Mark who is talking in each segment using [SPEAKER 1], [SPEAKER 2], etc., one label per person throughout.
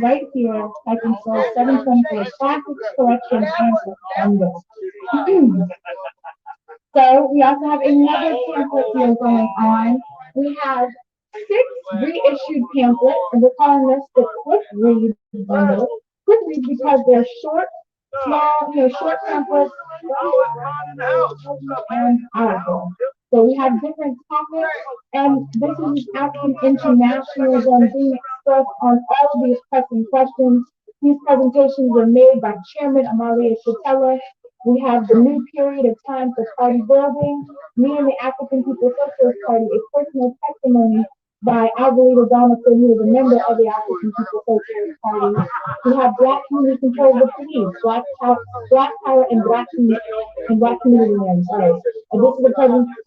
[SPEAKER 1] right here, I can sell 724 classic collection pamphlet bundles. So we also have another pamphlet here going on. We have six reissued pamphlets, and we're calling this the quick read bundle. Quick reads because they're short, small, short pamphlets and powerful. So we have different topics, and this is African internationalism being expressed on all of these pressing questions. These presentations were made by Chairman Amalia Shatella. We have the new period of time for party building, me and the African People's Socialist Party, a personal testimony by Alvarito Donaldson, who is a member of the African People's Socialist Party. We have Black community control of the police, Black power and Black community men. Sorry. And this is a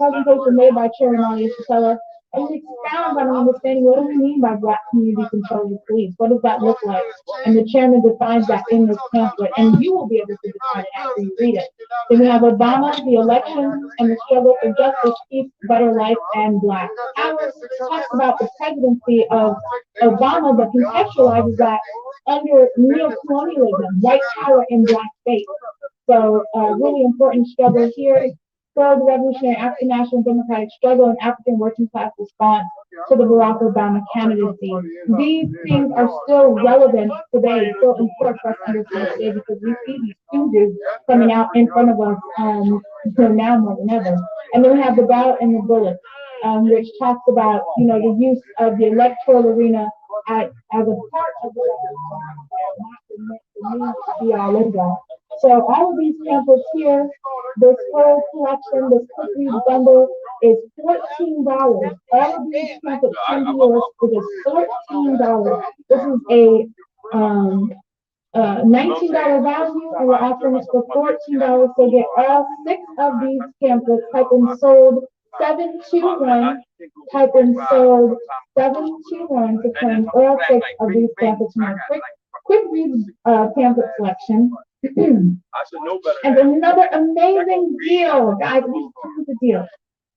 [SPEAKER 1] presentation made by Chairman Amalia Shatella, and we expound on understanding what do we mean by Black community control of the police? What does that look like? And the chairman defines that in this pamphlet, and you will be able to define it after you read it. Then we have Obama, the election, and the struggle for justice, peace, better life, and Black power. Talks about the presidency of Obama, but contextualizes that under neo-colonialism, white power in Black states. So really important struggle here. Third, revolutionary African national democratic struggle and African working class response to the Barack Obama candidacy. These things are still relevant today, still important for us to understand today because we see these changes coming out in front of us now more than ever. And then we have the ballot and the bullet, which talks about the use of the electoral arena as a part of the not to be all over. So all of these pamphlets here, this whole collection, this quick read bundle is $14. All of these pamphlets can be yours for just $14. This is a $19 value, and we're offering this for $14. So get all six of these pamphlets. Type in sold 721. Type in sold 721 to claim all six of these pamphlets from our quick read pamphlet selection. And another amazing deal, guys. This is a deal.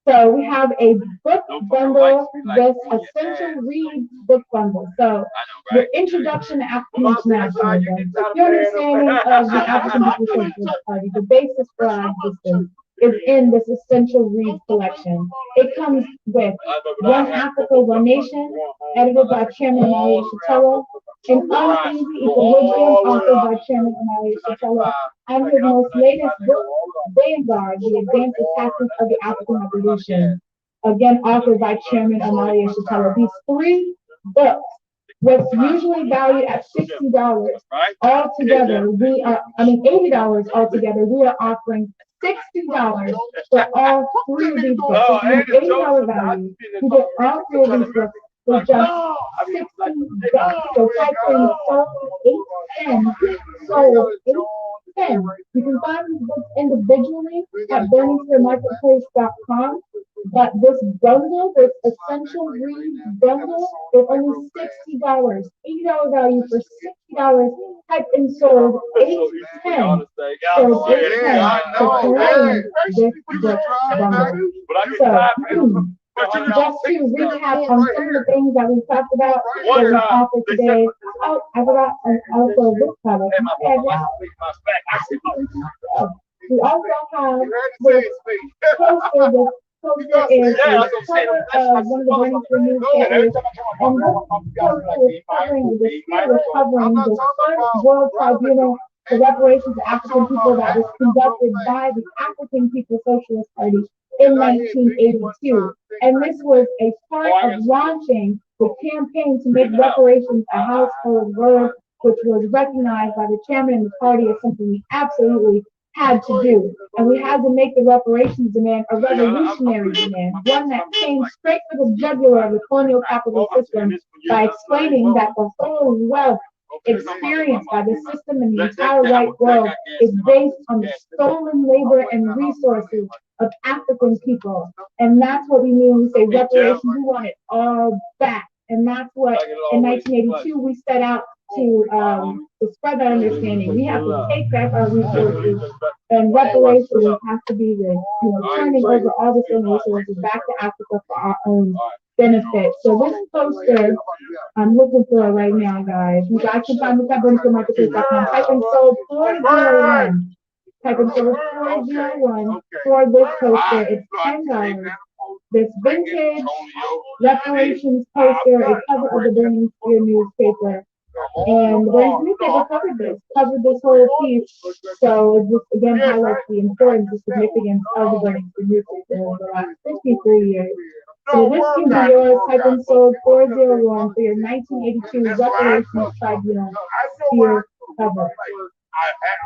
[SPEAKER 1] So we have a book bundle, this essential read book bundle. So the introduction to African internationalism, the understanding of the African People's Socialist Party, the basis for our existence is in this essential read collection. It comes with One Africa, One Nation, edited by Chairman Amalia Shatella, An Uneasy Equilibrium, authored by Chairman Amalia Shatella, and his most latest book, Vanguard, The Advanced Tactics of the African Revolution, again authored by Chairman Amalia Shatella. These three books, what's usually valued at $60 altogether, $80 altogether, we are offering $60 for all three of these books. So $80 value, you get all three of these books for just $60. So type in sold 810, sold 810. You can find these books individually at burningstoremarketplace.com. But this bundle, this essential read bundle, is only $60. $80 value for $60. Type in sold 810. Sold 810 to claim this book bundle. So, just to recap on some of the things that we talked about that we offered today. Oh, I forgot also this cover. We also have this poster. This poster is a cover of one of the Burning for newspapers, and this poster is covering the spirit of covering the first World Tribunal for reparations to African people that was conducted by the African People's Socialist Party in 1982. And this was a part of launching the campaign to make reparations a household word, which was recognized by the chairman of the party as something we absolutely had to do. And we had to make the reparations demand a revolutionary demand, one that came straight for the jugular of the colonial capitalist system by explaining that the whole wealth experienced by the system in the entire white world is based on the stolen labor and resources of African people. And that's what we mean when we say reparations. We want it all back. And that's what in 1982 we set out to spread that understanding. We have to take back our resources, and reparations has to be the turning over all the stolen resources back to Africa for our own benefit. So this poster, I'm looking for it right now, guys. You guys can find this at BurningForMarketplace.com. Type in sold 401. Type in sold 401 for this poster. It's $10. This vintage reparations poster, a cover of the Burning Spear newspaper. And the Burning newspaper covered this whole piece. So it just again highlights the importance, the significance of the Burning Spear newspaper over the last 53 years. So this can be yours. Type in sold 401 for your 1982 reparations tribunal spear cover.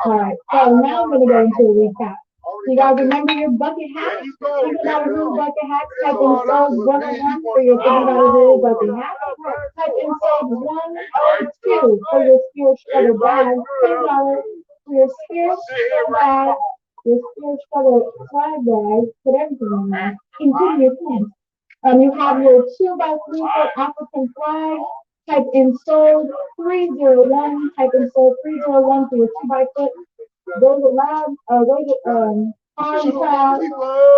[SPEAKER 1] Alright, so now I'm going to go into a recap. So you guys remember your bucket hats? $50 rule bucket hats. Type in sold 101 for your $50 rule bucket hat. Type in sold 102 for your spear struggle bag. $10 for your spear struggle bag. Your spear struggle flag bag. Put everything in there, including your pins. You have your 2x3 foot African flag. Type in sold 301. Type in sold 301 for your 2x foot. Weighted lab, weighted arm cloud,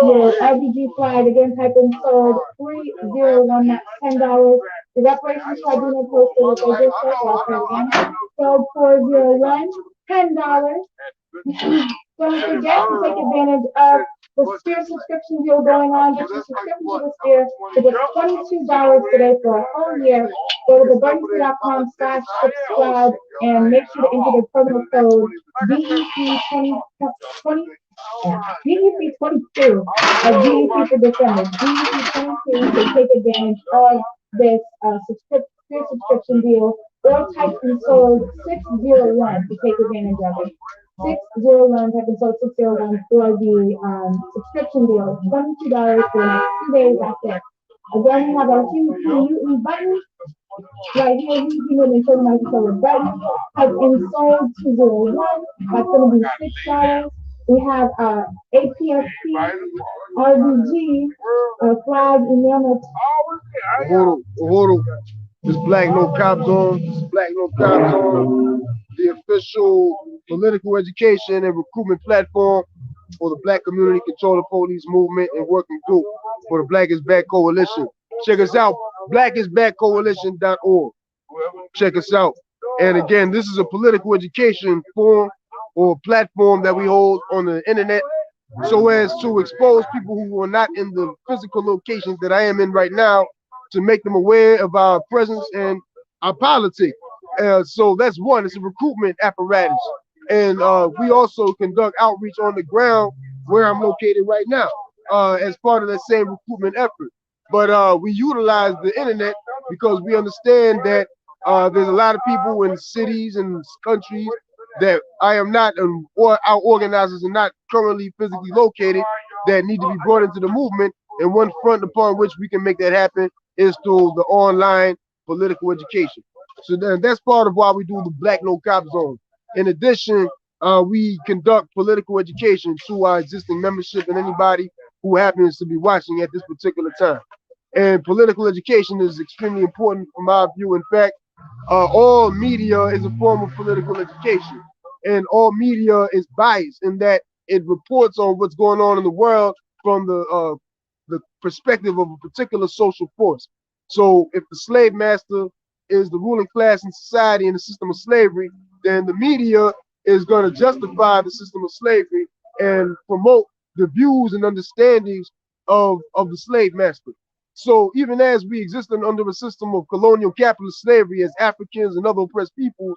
[SPEAKER 1] your RBG flag. Again, type in sold 301. That's $10. The reparations tribunal poster, which I just said, I'll say again. Sold 401, $10. Don't forget to take advantage of the Spear subscription deal going on. Get your subscription to the Spear for just $22 today for a whole year. Go to theburningfree.com/subscribe and make sure to enter the promo code BEC2020. BEC22 of BEC for December. BEC22 to take advantage of this Spear subscription deal, or type in sold 601 to take advantage of it. 601, type in sold 601 for the subscription deal. $22 for the next 2 days. That's it. Again, we have our huge mutant button right here. Huge mutant and showing my controller button. Type in sold 201. That's going to be $6. We have APSP RBG flag enamel.
[SPEAKER 2] Hold on. This Black No Cop Zone, the official political education and recruitment platform for the Black Community Control the Police movement and working group for the Black is Back Coalition. Check us out, blackisbackcoalition.org. Check us out. And again, this is a political education forum or platform that we hold on the internet so as to expose people who are not in the physical locations that I am in right now, to make them aware of our presence and our politics. So that's one, it's a recruitment apparatus. And we also conduct outreach on the ground where I'm located right now as part of that same recruitment effort. But we utilize the internet because we understand that there's a lot of people in cities and countries that I am not, or our organizers are not currently physically located, that need to be brought into the movement. And one front upon which we can make that happen is through the online political education. So then that's part of why we do the Black No Cop Zone. In addition, we conduct political education to our existing membership and anybody who happens to be watching at this particular time. And political education is extremely important from our view. In fact, all media is a form of political education, and all media is biased in that it reports on what's going on in the world from the perspective of a particular social force. So if the slave master is the ruling class in society in the system of slavery, then the media is going to justify the system of slavery and promote the views and understandings of the slave master. So even as we exist under a system of colonial capitalist slavery as Africans and other oppressed peoples,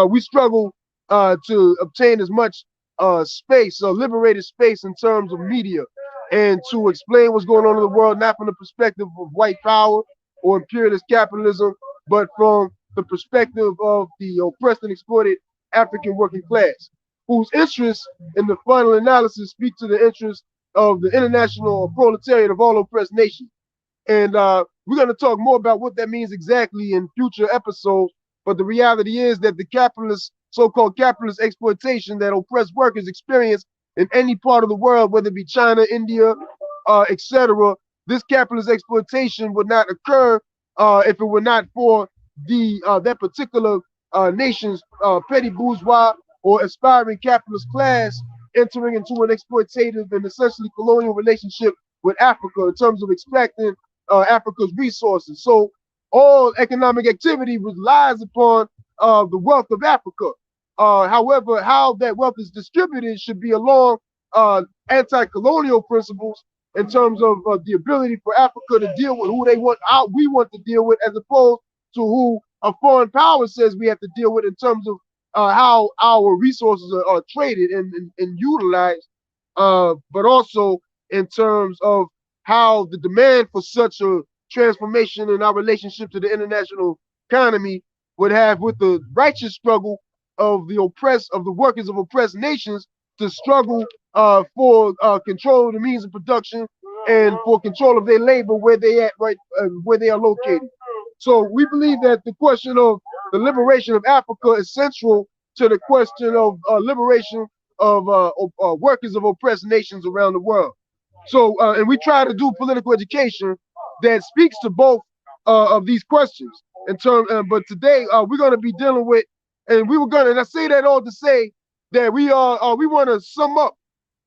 [SPEAKER 2] we struggle to obtain as much space, liberated space in terms of media, and to explain what's going on in the world, not from the perspective of white power or imperialist capitalism, but from the perspective of the oppressed and exploited African working class, whose interests in the final analysis speak to the interests of the international proletariat of all oppressed nations. And we're going to talk more about what that means exactly in future episodes. But the reality is that the capitalist, so-called capitalist exploitation that oppressed workers experience in any part of the world, whether it be China, India, etc., this capitalist exploitation would not occur if it were not for that particular nation's petty bourgeois or aspiring capitalist class entering into an exploitative and essentially colonial relationship with Africa in terms of extracting Africa's resources. So all economic activity relies upon the wealth of Africa. However, how that wealth is distributed should be along anti-colonial principles in terms of the ability for Africa to deal with who they want, how we want to deal with, as opposed to who a foreign power says we have to deal with in terms of how our resources are traded and utilized, but also in terms of how the demand for such a transformation in our relationship to the international economy would have with the righteous struggle of the oppressed, of the workers of oppressed nations to struggle for control of the means of production and for control of their labor where they at, right, where they are located. So we believe that the question of the liberation of Africa is central to the question of liberation of workers of oppressed nations around the world. So, and we try to do political education that speaks to both of these questions. In terms, but today we're going to be dealing with, and we were going to, and I say that all to say that we want to sum up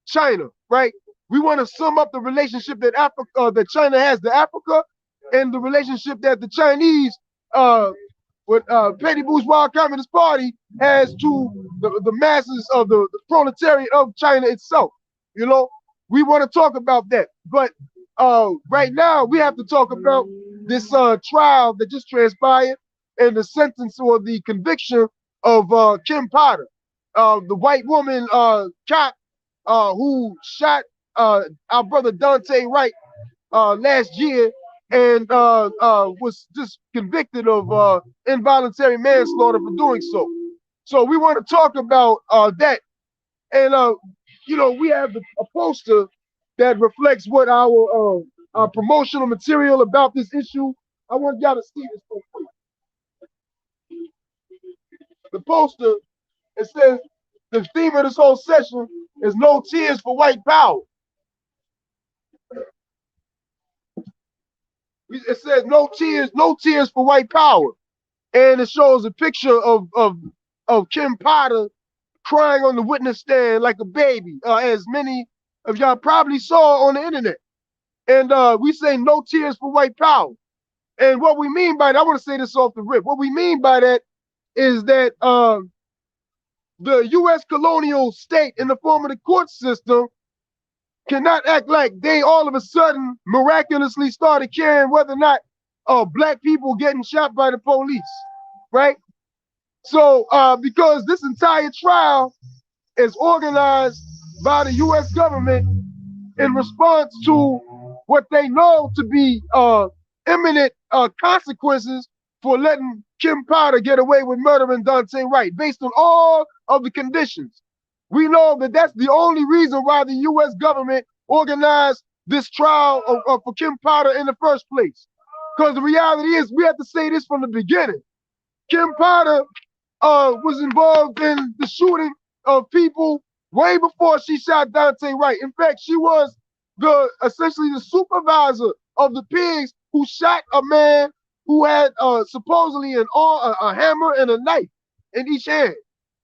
[SPEAKER 2] China, right? We want to sum up the relationship that that China has to Africa, and the relationship that the Chinese with petty bourgeois communist party has to the masses of the proletariat of China itself. You know, we want to talk about that, but right now we have to talk about this trial that just transpired and the sentence or the conviction of Kim Potter, the white woman cop who shot our brother Daunte Wright last year and was just convicted of involuntary manslaughter for doing so. So we want to talk about that. And you know, we have a poster that reflects what our promotional material about this issue. I want y'all to see this real quick. The poster, it says the theme of this whole session is no tears for white power. It says no tears for white power, and it shows a picture of Kim Potter crying on the witness stand like a baby, as many of y'all probably saw on the internet. And we say no tears for white power. And what we mean by that, I want to say this off the rip. What we mean by that is that the U.S. colonial state in the form of the court system cannot act like they all of a sudden miraculously started caring whether or not black people getting shot by the police, right? So because this entire trial is organized by the U.S. government in response to what they know to be imminent consequences for letting Kim Potter get away with murdering Daunte Wright, based on all of the conditions. We know that that's the only reason why the U.S. government organized this trial for Kim Potter in the first place. Because the reality is, we have to say this from the beginning. Kim Potter was involved in the shooting of people way before she shot Daunte Wright. In fact, she was essentially the supervisor of the pigs who shot a man who had supposedly a hammer and a knife in each hand.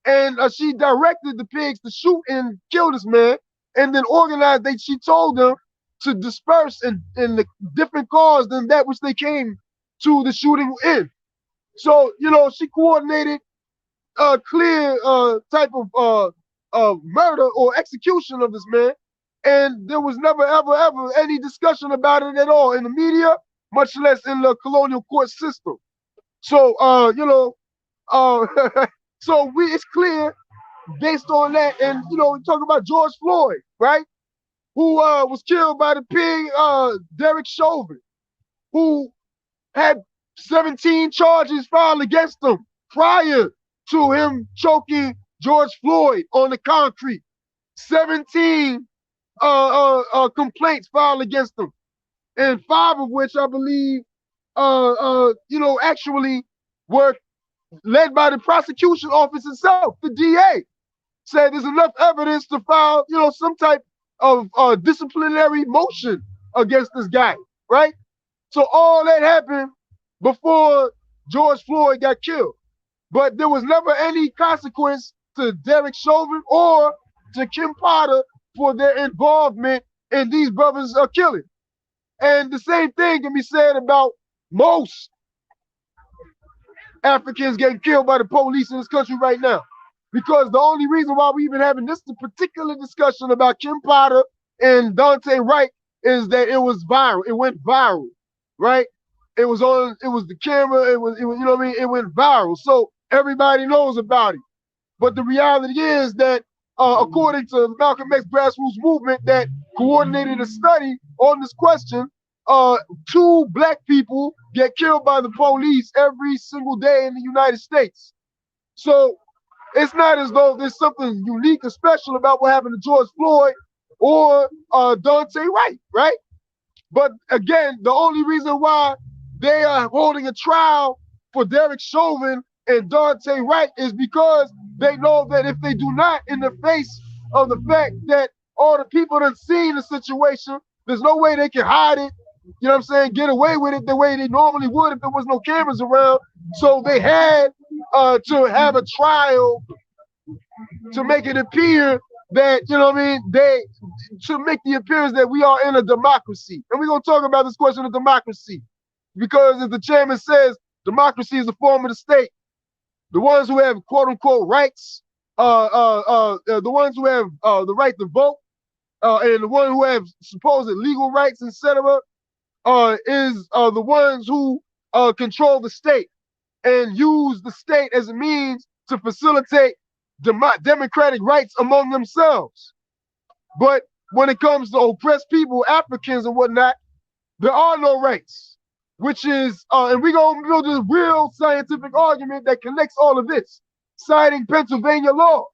[SPEAKER 2] And she directed the pigs to shoot and kill this man, and then organized, she told them to disperse in the different cars than that which they came to the shooting in. So, you know, she coordinated a clear type of murder or execution of this man. And there was never, ever any discussion about it at all in the media, much less in the colonial court system. So, you know, so it's clear based on that. And, you know, we talk about George Floyd, right? Who was killed by the pig, Derek Chauvin, who had 17 charges filed against him prior to him choking George Floyd on the concrete. 17 complaints filed against him, and 5 of which I believe, you know, actually were led by the prosecution office itself. The DA said there's enough evidence to file, you know, some type of disciplinary motion against this guy, right? So all that happened before George Floyd got killed. But there was never any consequence to Derek Chauvin or to Kim Potter for their involvement in these brothers' killing. And the same thing can be said about most Africans getting killed by the police in this country right now. Because the only reason why we even having this particular discussion about Kim Potter and Daunte Wright is that it was viral. It went viral, right? It was the camera, it was, you know what I mean? It went viral. So everybody knows about it. But the reality is that according to Malcolm X grassroots movement that coordinated a study on this question, 2 black people get killed by the police every single day in the United States. So it's not as though there's something unique or special about what happened to George Floyd or Daunte Wright, right? But again, the only reason why they are holding a trial for Derek Chauvin and Daunte Wright is because they know that if they do not, in the face of the fact that all the people that seen the situation, there's no way they can hide it, you know what I'm saying, get away with it the way they normally would if there was no cameras around. So they had to have a trial to make it appear that, you know what I mean, to make the appearance that we are in a democracy. And we're going to talk about this question of democracy. Because as the chairman says, democracy is a form of the state. The ones who have quote unquote rights, the ones who have the right to vote, and the ones who have supposed legal rights, etc., is the ones who control the state and use the state as a means to facilitate democratic rights among themselves. But when it comes to oppressed people, Africans and whatnot, there are no rights, which is, and we're going to build this real scientific argument that connects all of this, citing Pennsylvania law.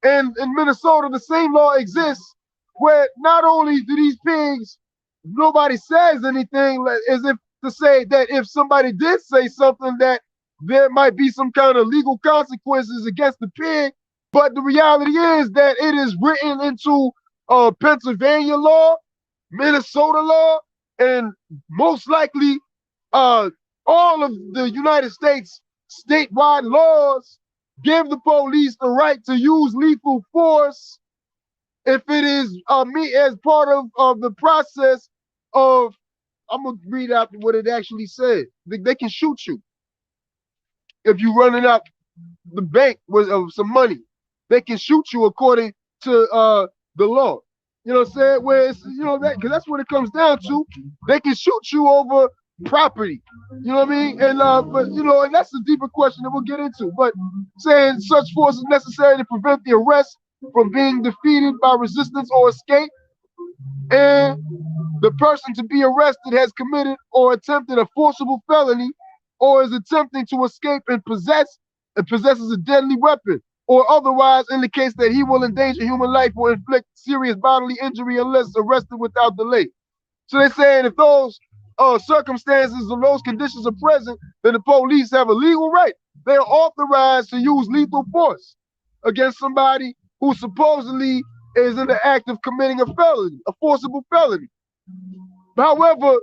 [SPEAKER 2] And in Minnesota, the same law exists where not only do these pigs, nobody says anything as if to say that if somebody did say something that there might be some kind of legal consequences against the pig, but the reality is that it is written into Pennsylvania law, Minnesota law, and most likely all of the United States statewide laws give the police the right to use lethal force if it is as part of the process of, I'm gonna read out what it actually said. They can shoot you if you running out the bank with some money. They can shoot you according to the law. You know what I'm saying? Where it's, you know, that, because that's what it comes down to. They can shoot you over property. You know what I mean? And but you know, and that's a deeper question that we'll get into. But saying such force is necessary to prevent the arrest from being defeated by resistance or escape, and the person to be arrested has committed or attempted a forcible felony, or is attempting to escape and possesses a deadly weapon, or otherwise indicates that he will endanger human life or inflict serious bodily injury unless arrested without delay. So they're saying if those circumstances or those conditions are present, then the police have a legal right. They are authorized to use lethal force against somebody who supposedly is in the act of committing a felony, a forcible felony. However,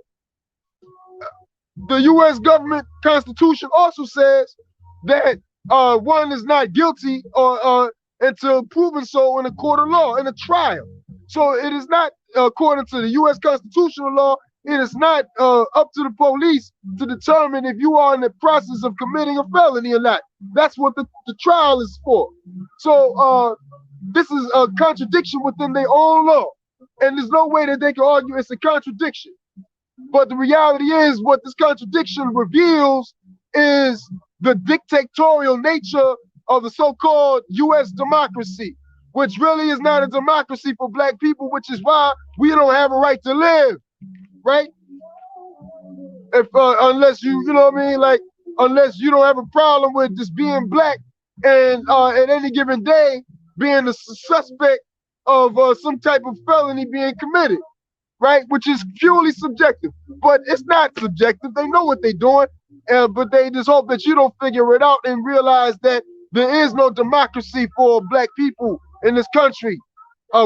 [SPEAKER 2] the U.S. government constitution also says that one is not guilty or until proven so in a court of law, in a trial. So it is not, according to the U.S. constitutional law, it is not up to the police to determine if you are in the process of committing a felony or not. That's what the trial is for. So this is a contradiction within their own law. And there's no way that they can argue it's a contradiction. But the reality is what this contradiction reveals is the dictatorial nature of the so-called U.S. democracy, which really is not a democracy for black people, which is why we don't have a right to live, right? If unless you know what I mean, like unless you don't have a problem with just being black and at any given day being the suspect of some type of felony being committed, right? Which is purely subjective, but it's not subjective. They know what they're doing, but they just hope that you don't figure it out and realize that there is no democracy for black people in this country.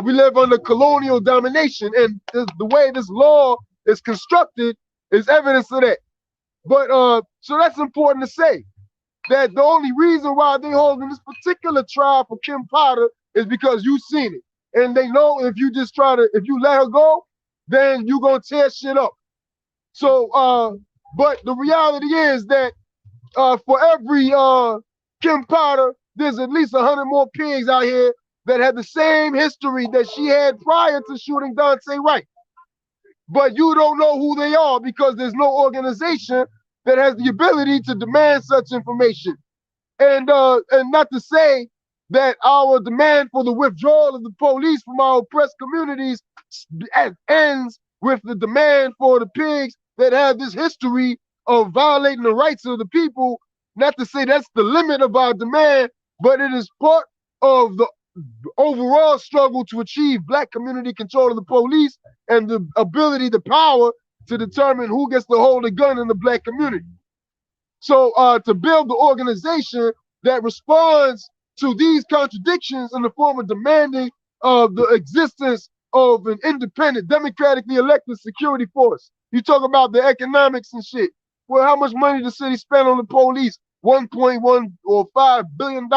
[SPEAKER 2] We live under colonial domination, and the way this law is constructed is evidence of that. But so that's important to say, that the only reason why they holding this particular trial for Kim Potter is because you've seen it. And they know if you just if you let her go, then you're gonna tear shit up. So, but the reality is that for every Kim Potter, there's at least 100 more pigs out here that have the same history that she had prior to shooting Daunte Wright. But you don't know who they are because there's no organization that has the ability to demand such information. And not to say that our demand for the withdrawal of the police from our oppressed communities ends with the demand for the pigs that have this history of violating the rights of the people. Not to say that's the limit of our demand, but it is part of the overall struggle to achieve Black community control of the police and the ability, the power to determine who gets to hold a gun in the Black community. So to build the organization that responds to these contradictions in the form of demanding the existence of an independent, democratically elected security force. You talk about the economics and shit. Well, how much money the city spent on the police? $1.1 or $5 billion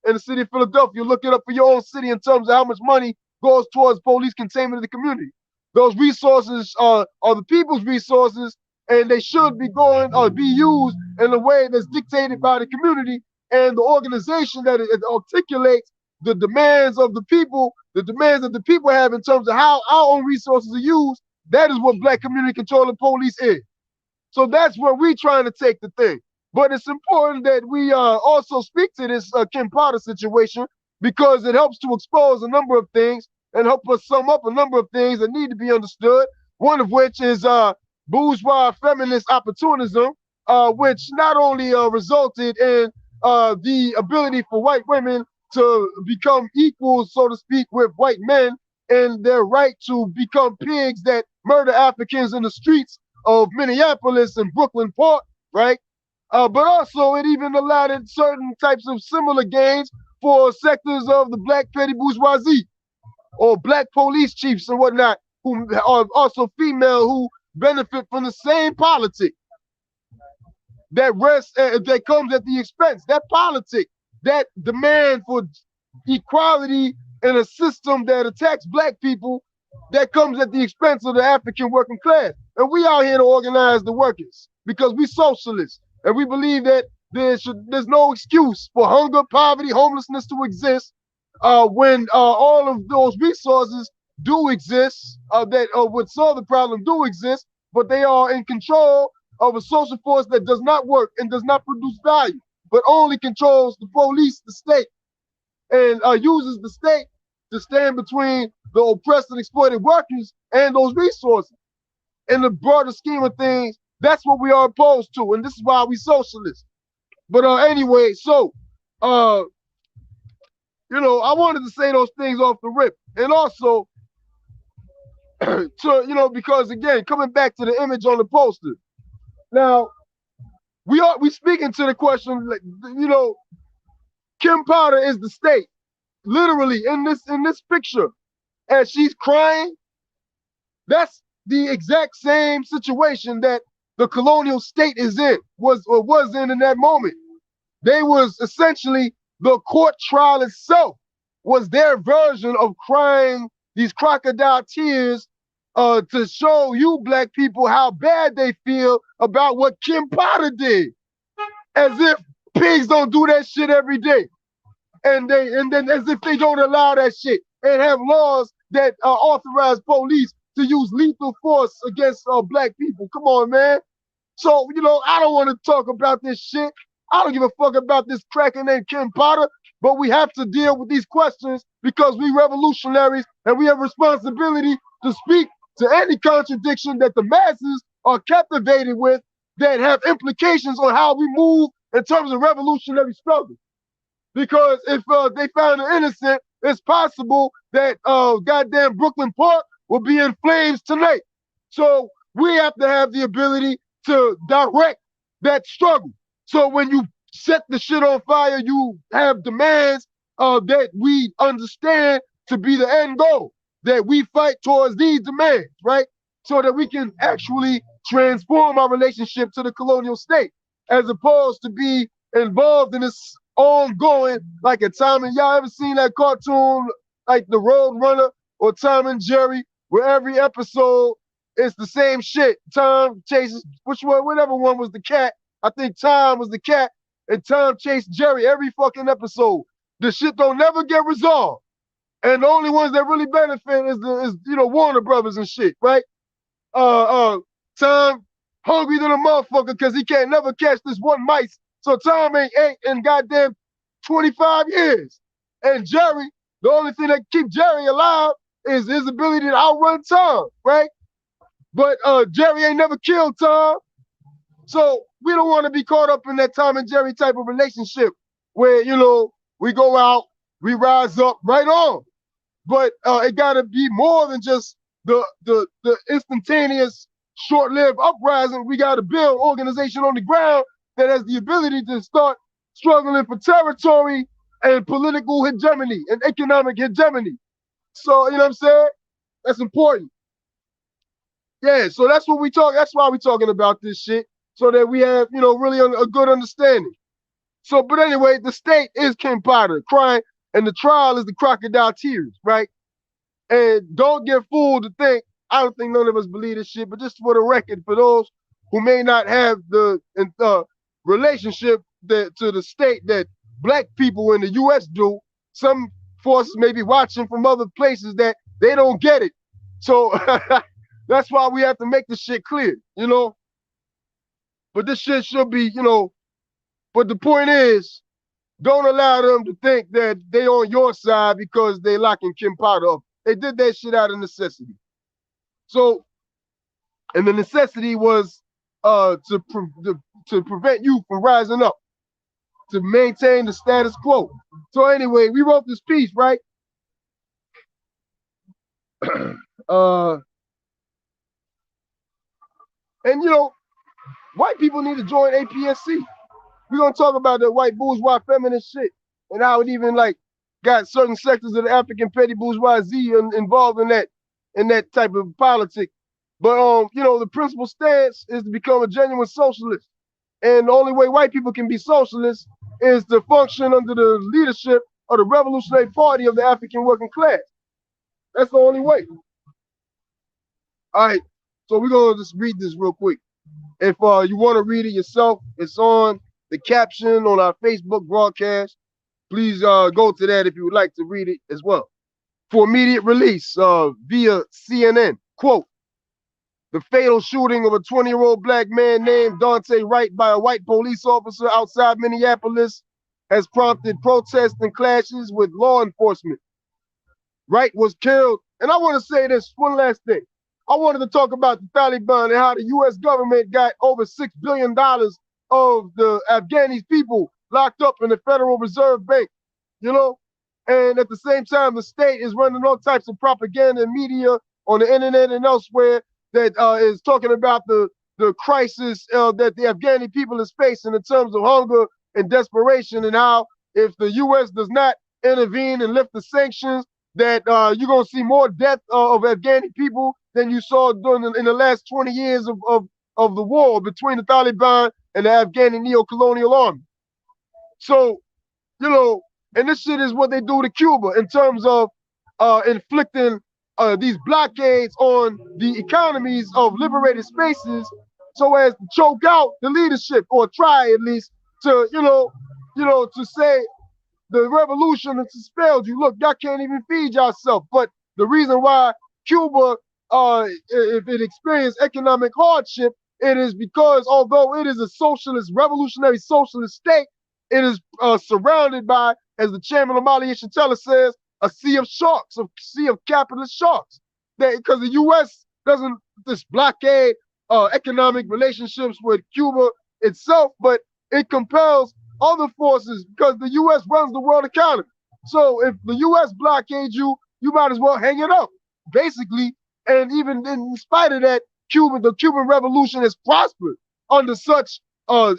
[SPEAKER 2] in the city of Philadelphia. Look it up for your own city in terms of how much money goes towards police containment of the community. Those resources are the people's resources, and they should be going or be used in a way that's dictated by the community and the organization that it articulates the demands of the people, the demands that the people have in terms of how our own resources are used. That is what Black community control of police is. So that's where we're trying to take the thing. But it's important that we also speak to this Kim Potter situation because it helps to expose a number of things and help us sum up a number of things that need to be understood. One of which is bourgeois feminist opportunism, which not only resulted in the ability for white women to become equals, so to speak, with white men and their right to become pigs that murder Africans in the streets of Minneapolis and Brooklyn Park, right? But also it even allowed certain types of similar gains for sectors of the Black petty bourgeoisie or Black police chiefs and whatnot, who are also female, who benefit from the same politic that that comes at the expense. That politic, that demand for equality in a system that attacks Black people, that comes at the expense of the African working class. And we out here to organize the workers because we socialists. And we believe that there's no excuse for hunger, poverty, homelessness to exist when all of those resources do exist that would solve the problem do exist, but they are in control of a social force that does not work and does not produce value, but only controls the police, the state, and uses the state to stand between the oppressed and exploited workers and those resources. In the broader scheme of things, that's what we are opposed to, and this is why we socialists. But anyway, so I wanted to say those things off the rip, and also to because again, coming back to the image on the poster. Now, we speaking to the question, like, Kim Potter is the state, literally in this picture, as she's crying. That's the exact same situation that the colonial state was in that moment. They was essentially, the court trial itself was their version of crying these crocodile tears to show you Black people how bad they feel about what Kim Potter did, as if pigs don't do that shit every day, and then as if they don't allow that shit and have laws that authorize police to use lethal force against Black people. Come on, man. So I don't want to talk about this shit. I don't give a fuck about this cracker named Kim Potter, but we have to deal with these questions because we revolutionaries and we have responsibility to speak to any contradiction that the masses are captivated with that have implications on how we move in terms of revolutionary struggle. Because if they found her innocent, it's possible that goddamn Brooklyn Park will be in flames tonight. So we have to have the ability to direct that struggle. So when you set the shit on fire, you have demands that we understand to be the end goal, that we fight towards these demands, right? So that we can actually transform our relationship to the colonial state, as opposed to be involved in this ongoing, like a Tom and y'all ever seen that cartoon, like the Road Runner or Tom and Jerry, where every episode it's the same shit. Tom chases, whatever one was the cat. I think Tom was the cat, and Tom chased Jerry every fucking episode. The shit don't never get resolved. And the only ones that really benefit is Warner Brothers and shit, right? Tom hungry than a motherfucker because he can't never catch this one mice. So Tom ain't ate in goddamn 25 years. And Jerry, the only thing that keep Jerry alive is his ability to outrun Tom, right? But Jerry ain't never killed Tom. So we don't want to be caught up in that Tom and Jerry type of relationship where, we go out, we rise up, right on. But it gotta be more than just the instantaneous, short-lived uprising. We gotta build organization on the ground that has the ability to start struggling for territory and political hegemony and economic hegemony. So, you know what I'm saying? That's important. Yeah, so that's what we talk. That's why we're talking about this shit, so that we have, really a good understanding. So, but anyway, the state is Kim Potter crying, and the trial is the crocodile tears, right? And don't get fooled to think, I don't think none of us believe this shit, but just for the record, for those who may not have the relationship to the state that black people in the U.S. do, some forces may be watching from other places that they don't get it. So that's why we have to make this shit clear, But this shit should be, but the point is, don't allow them to think that they on your side because they locking Kim Potter up. They did that shit out of necessity. So, and the necessity was to prevent you from rising up, to maintain the status quo. So anyway, we wrote this piece, right? And white people need to join APSC. We're gonna talk about the white bourgeois feminist shit and how it even got certain sectors of the African petty bourgeoisie involved in that type of politics. But the principal stance is to become a genuine socialist. And the only way white people can be socialists is to function under the leadership of the revolutionary party of the African working class. That's the only way. All right, so we're gonna just read this real quick. If you want to read it yourself, it's on the caption on our Facebook broadcast. Please go to that if you would like to read it as well. For immediate release via CNN, quote, the fatal shooting of a 20-year-old black man named Daunte Wright by a white police officer outside Minneapolis has prompted protests and clashes with law enforcement. Wright was killed. And I want to say this one last thing. I wanted to talk about the Taliban and how the U.S. government got over $6 billion of the Afghani people locked up in the Federal Reserve Bank, and at the same time, the state is running all types of propaganda and media on the internet and elsewhere that is talking about the crisis that the Afghani people is facing in terms of hunger and desperation, and how if the U.S. does not intervene and lift the sanctions, that you're going to see more death of Afghani people than you saw in the last 20 years of the war between the Taliban and the Afghani neo-colonial army. So, and this shit is what they do to Cuba in terms of inflicting these blockades on the economies of liberated spaces so as to choke out the leadership, or try at least to, to say the revolution has failed you. Look, y'all can't even feed yourself. But the reason why Cuba, if it experienced economic hardship, it is because although it is a socialist, revolutionary socialist state, it is surrounded by, as the chairman of Mali Ishatella says, a sea of sharks, a sea of capitalist sharks. Because the U.S. doesn't just blockade economic relationships with Cuba itself, but it compels other forces because the U.S. runs the world economy. So if the U.S. blockades you, you might as well hang it up, basically. And even in spite of that, the Cuban Revolution has prospered under such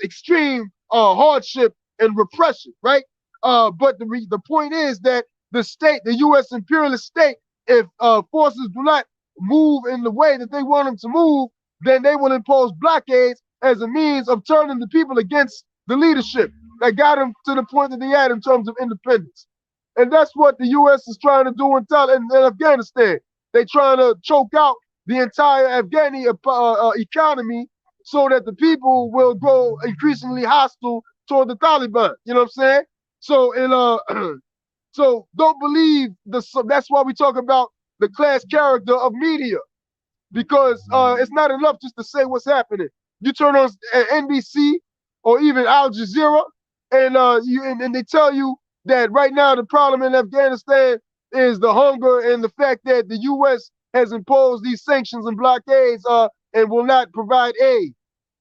[SPEAKER 2] extreme hardship and repression, right? But the point is that the state, the U.S. imperialist state, if forces do not move in the way that they want them to move, then they will impose blockades as a means of turning the people against the leadership that got them to the point that they had in terms of independence. And that's what the U.S. is trying to do in Afghanistan. They're trying to choke out the entire Afghani economy so that the people will grow increasingly hostile toward the Taliban. You know what I'm saying? So so don't believe that's why we talk about the class character of media, because it's not enough just to say what's happening. You turn on NBC or even Al Jazeera, and and they tell you that right now the problem in Afghanistan is the hunger and the fact that the U.S. has imposed these sanctions and blockades and will not provide aid,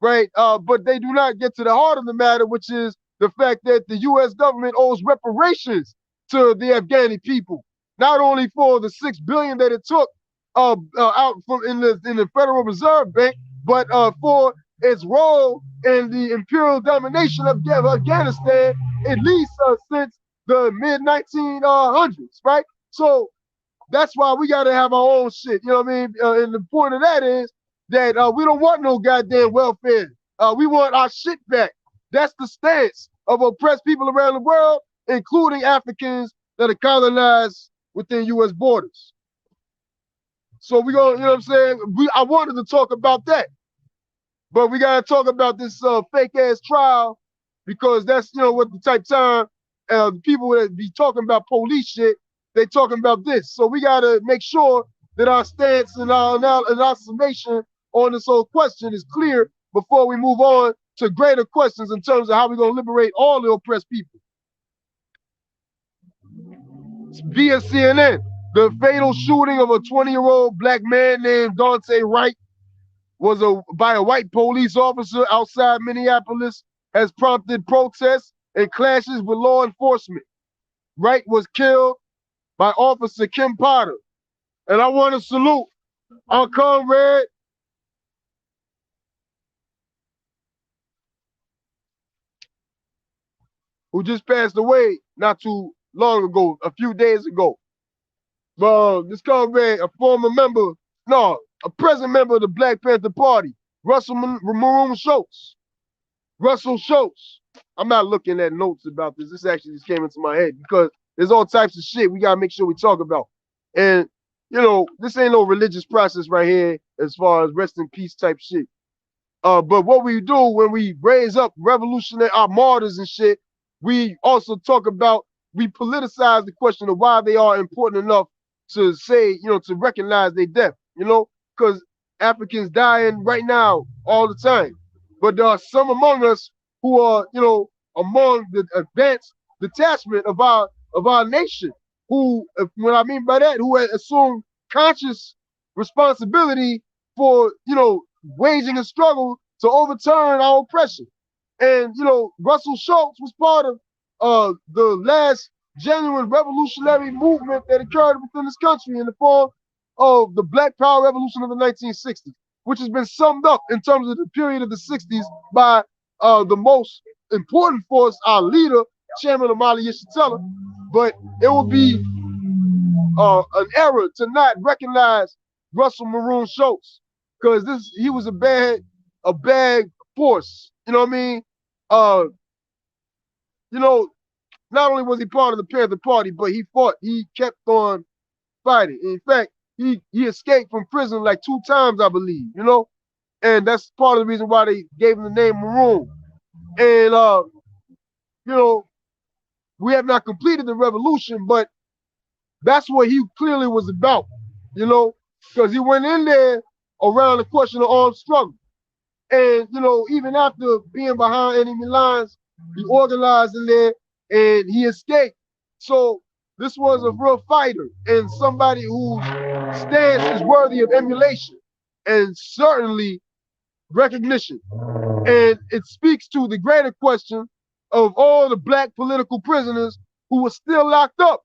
[SPEAKER 2] right? But they do not get to the heart of the matter, which is the fact that the U.S. government owes reparations to the Afghani people, not only for the $6 billion that it took out from in the Federal Reserve Bank, but for its role in the imperial domination of Afghanistan, at least since the mid 1900s, right? So that's why we got to have our own shit. You know what I mean? And the point of that is that we don't want no goddamn welfare. We want our shit back. That's the stance of oppressed people around the world, including Africans that are colonized within U.S. borders. So we gonna, you know what I'm saying? I wanted to talk about that, but we gotta talk about this fake ass trial, because that's, you know, what the type time people that be talking about police shit, they talking about this. So we gotta make sure that our stance and our summation on this whole question is clear before we move on to greater questions in terms of how we're gonna liberate all the oppressed people. Via CNN, the fatal shooting of a 20-year-old black man named Daunte Wright was by a white police officer outside Minneapolis has prompted protests and clashes with law enforcement. Wright was killed by Officer Kim Potter. And I want to salute our comrade, who just passed away not too long ago, a few days ago. This comrade, a former member, no, a present member of the Black Panther Party, Russell Maroon Schultz. Russell Schultz. I'm not looking at notes about this. This actually just came into my head because there's all types of shit we gotta make sure we talk about. And you know, this ain't no religious process right here as far as rest in peace type shit. But what we do when we raise up revolutionary our martyrs and shit, we also talk about, we politicize the question of why they are important enough to say, you know, to recognize their death, you know, because Africans dying right now all the time. But there are some among us who are, you know, among the advanced detachment of our nation, who, what I mean by that, who assume conscious responsibility for, you know, waging a struggle to overturn our oppression. And, you know, Russell Schultz was part of the last genuine revolutionary movement that occurred within this country in the form of the Black Power Revolution of the 1960s, which has been summed up in terms of the period of the 60s by the most important force, our leader, Chairman Omali Yeshitela. But it would be an error to not recognize Russell Maroon Schultz, because he was a bad force. You know what I mean? You know, not only was he part of the Panther Party, but he kept on fighting. In fact, he escaped from prison like 2 times, I believe, you know? And that's part of the reason why they gave him the name Maroon. And, you know, we have not completed the revolution, but that's what he clearly was about, you know? Because he went in there around the question of armed struggle. And, you know, even after being behind enemy lines, he organized in there and he escaped. So this was a real fighter and somebody whose stance is worthy of emulation and certainly recognition. And it speaks to the greater question of all the black political prisoners who are still locked up,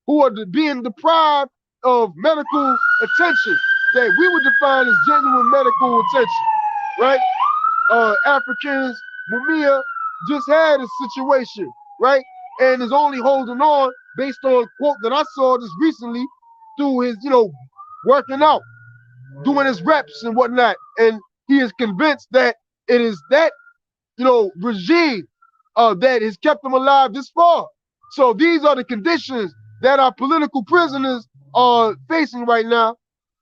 [SPEAKER 2] who are being deprived of medical attention that we would define as genuine medical attention, right? Africans, Mumia just had a situation, right? And is only holding on based on a quote that I saw just recently through his, you know, working out, doing his reps and whatnot. And he is convinced that it is that, you know, regime that has kept him alive this far. So these are the conditions that our political prisoners are facing right now.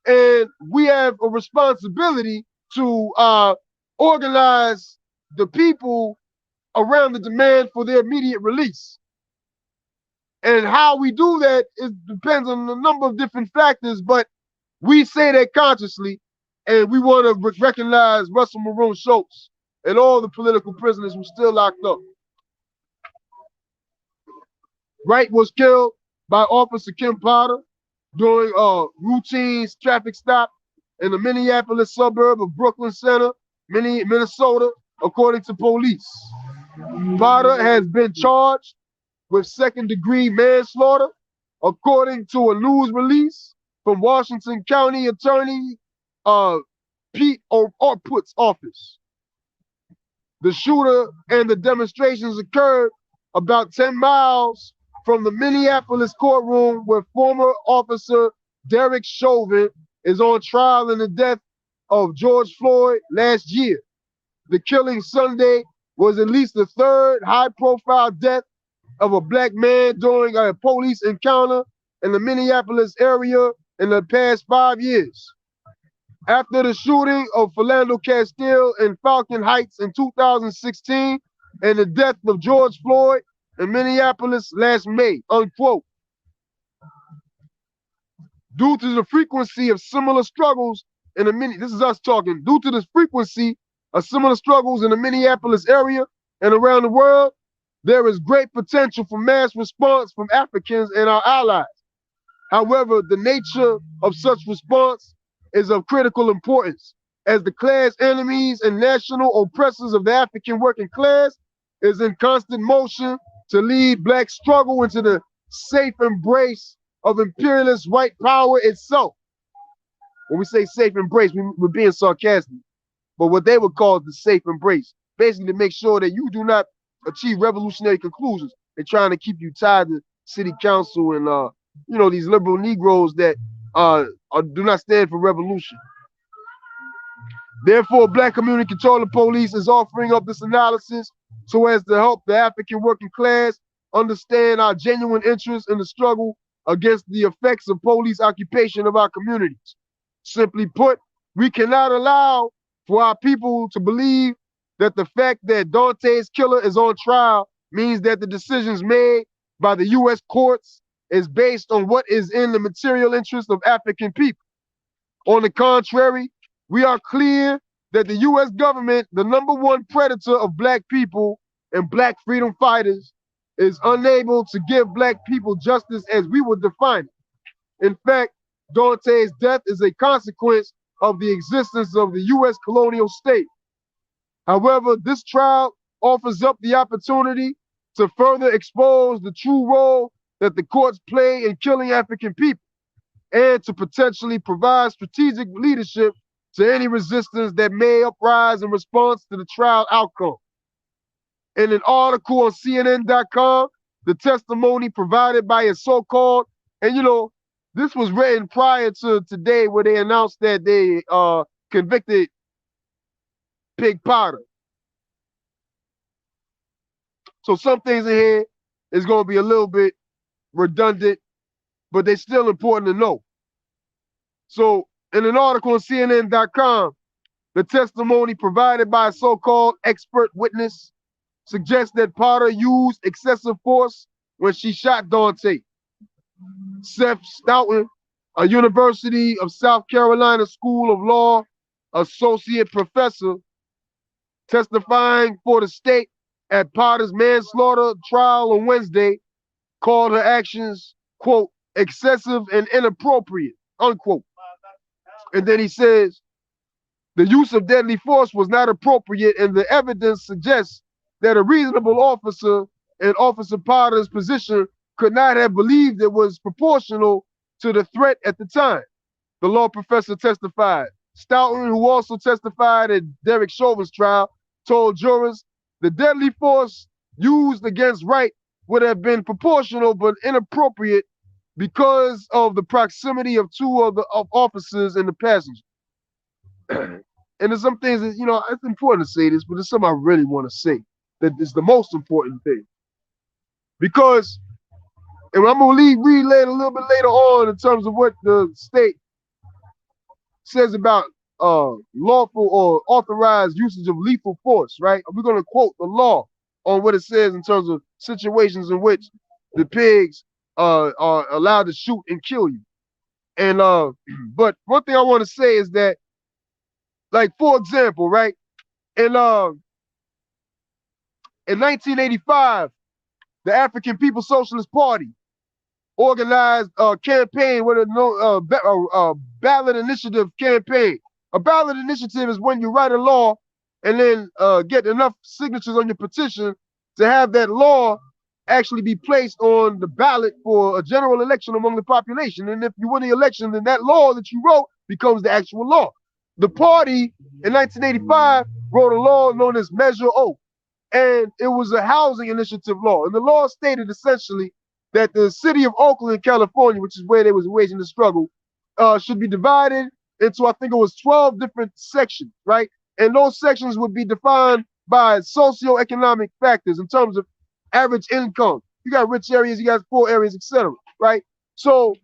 [SPEAKER 2] And we have a responsibility to organize the people around the demand for their immediate release. And how we do that depends on a number of different factors, but we say that consciously, and we want to recognize Russell Maroon Schultz and all the political prisoners who still locked up. Wright was killed by Officer Kim Potter during a routine traffic stop in the Minneapolis suburb of Brooklyn Center, Minnesota, according to police. Potter has been charged with second-degree manslaughter, according to a news release from Washington County Attorney Pete Orput's office. The shooter and the demonstrations occurred about 10 miles from the Minneapolis courtroom where former officer Derek Chauvin is on trial in the death of George Floyd last year. The killing Sunday was at least the third high-profile death of a black man during a police encounter in the Minneapolis area in the past 5 years. After the shooting of Philando Castile in Falcon Heights in 2016 and the death of George Floyd in Minneapolis last May, unquote. Due to the frequency of similar struggles in the this is us talking, due to the frequency of similar struggles in the Minneapolis area and around the world, there is great potential for mass response from Africans and our allies. However, the nature of such response is of critical importance, as the class enemies and national oppressors of the African working class is in constant motion to lead black struggle into the safe embrace of imperialist white power itself. When we say safe embrace, we're being sarcastic, but what they would call the safe embrace, basically to make sure that you do not achieve revolutionary conclusions. They're trying to keep you tied to city council and these liberal Negroes that do not stand for revolution. Therefore, Black Community Controlling Police is offering up this analysis so as to help the African working class understand our genuine interest in the struggle against the effects of police occupation of our communities. Simply put, we cannot allow for our people to believe that the fact that Daunte's killer is on trial means that the decisions made by the U.S. courts is based on what is in the material interest of African people. On the contrary, we are clear that the U.S. government, the #1 predator of black people and black freedom fighters, is unable to give black people justice as we would define it. In fact, Daunte's death is a consequence of the existence of the U.S. colonial state. However, this trial offers up the opportunity to further expose the true role that the courts play in killing African people, and to potentially provide strategic leadership to any resistance that may uprise in response to the trial outcome. In an article on CNN.com, the testimony provided by a so-called, and this was written prior to today where they announced that they convicted Pig Potter. So some things in here is going to be a little bit redundant, but they're still important to know. So in an article on CNN.com, the testimony provided by a so-called expert witness suggests that Potter used excessive force when she shot Daunte. Seth Stoughton, a University of South Carolina School of Law associate professor, testifying for the state at Potter's manslaughter trial on Wednesday, called her actions, quote, excessive and inappropriate, unquote. And then he says, the use of deadly force was not appropriate, and the evidence suggests that a reasonable officer in Officer Potter's position could not have believed it was proportional to the threat at the time, the law professor testified. Stoughton, who also testified at Derek Chauvin's trial, told jurors the deadly force used against Wright would have been proportional but inappropriate because of the proximity of two of the officers and the passenger. And there's some things that, it's important to say this, but there's something I really want to say that is the most important thing. Because, and I'm going to read later, a little bit later on in terms of what the state says about lawful or authorized usage of lethal force, right? We're going to quote the law on what it says in terms of situations in which the pigs are allowed to shoot and kill you. And but one thing I want to say is that, like, for example, right, in 1985, the African People's Socialist Party organized a campaign with a ballot initiative campaign. A ballot initiative is when you write a law and then get enough signatures on your petition to have that law actually be placed on the ballot for a general election among the population. And if you win the election, then that law that you wrote becomes the actual law. The party in 1985 wrote a law known as Measure O, and it was a housing initiative law. And the law stated essentially that the city of Oakland, California, which is where they was waging the struggle, should be divided into, I think it was 12 different sections, right? And those sections would be defined by socioeconomic factors in terms of average income. You got rich areas, you got poor areas, etc., right? So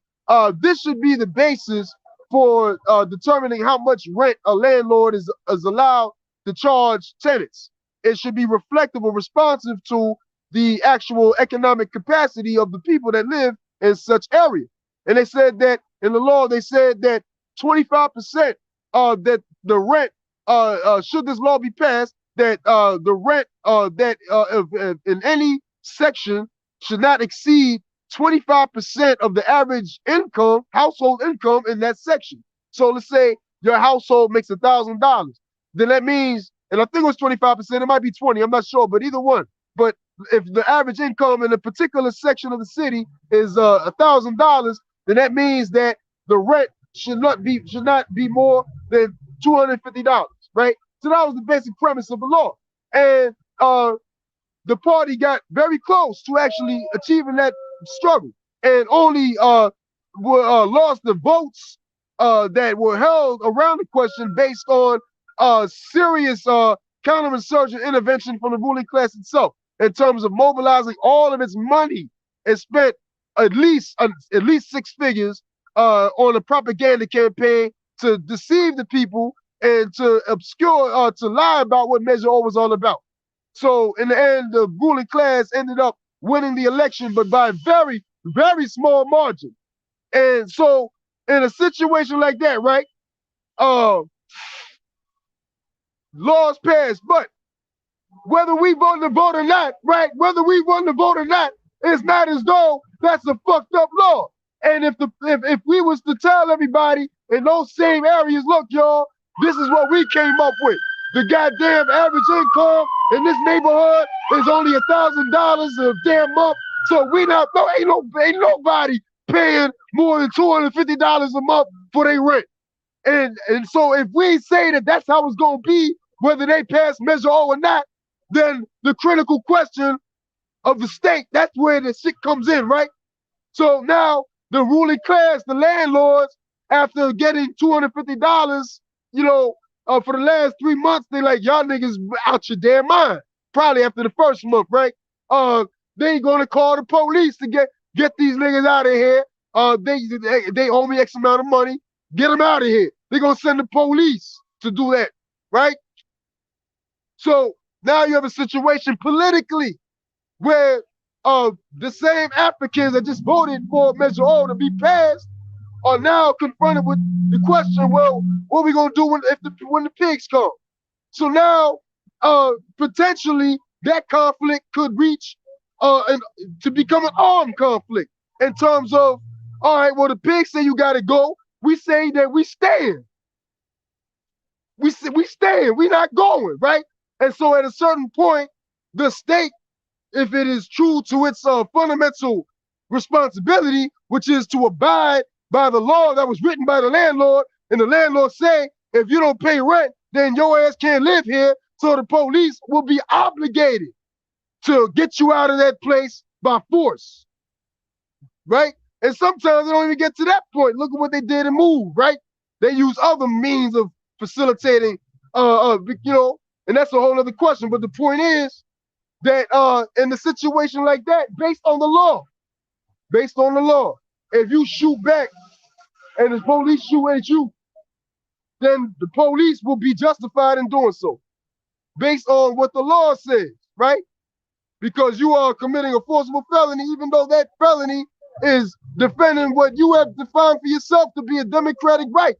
[SPEAKER 2] this should be the basis for determining how much rent a landlord is allowed to charge tenants. It should be reflective or responsive to the actual economic capacity of the people that live in such area. And they said that in the law, they said that 25% that the rent, should this law be passed, that the rent in any section should not exceed 25% of the average income, household income in that section. So let's say your household makes $1,000. Then that means, and I think it was 25%, it might be 20, I'm not sure, but either one. But if the average income in a particular section of the city is $1,000, then that means that the rent should not be more than $250, right? So that was the basic premise of the law. And the party got very close to actually achieving that struggle, and only lost the votes that were held around the question based on serious counterinsurgent intervention from the ruling class itself, in terms of mobilizing all of its money. It spent at least 6 figures on a propaganda campaign to deceive the people and to obscure, to lie about what Measure O was all about. So in the end, the ruling class ended up winning the election, but by a very, very small margin. And so in a situation like that, right, laws passed, but whether we vote to vote or not, right, whether we want to vote or not, it's not as though that's a fucked up law. And if we was to tell everybody in those same areas, look, y'all, this is what we came up with. The goddamn average income in this neighborhood is only $1,000 a damn month. So ain't nobody paying more than $250 a month for their rent. And so if we say that that's how it's gonna be, whether they pass Measure O or not, then the critical question of the state, that's where the shit comes in, right? So now the ruling class, the landlords, after getting $250, for the last 3 months, they like, y'all niggas out your damn mind. Probably after the first month, right? They gonna call the police to get these niggas out of here. They owe me X amount of money. Get them out of here. They're gonna send the police to do that, right? So now you have a situation politically where the same Africans that just voted for Measure O to be passed are now confronted with the question, well, what are we gonna do when the pigs come? So now potentially that conflict could reach to become an armed conflict, in terms of, all right, well, the pigs say you gotta go. We say that we stand. We stand. We not going, right? And so at a certain point, the state, if it is true to its fundamental responsibility, which is to abide by the law that was written by the landlord, and the landlord say, if you don't pay rent, then your ass can't live here. So the police will be obligated to get you out of that place by force, right? And sometimes they don't even get to that point. Look at what they did in Move, right? They use other means of facilitating, and that's a whole other question. But the point is that in a situation like that, based on the law, if you shoot back and the police shoot at you, then the police will be justified in doing so, based on what the law says, right? Because you are committing a forcible felony, even though that felony is defending what you have defined for yourself to be a democratic right,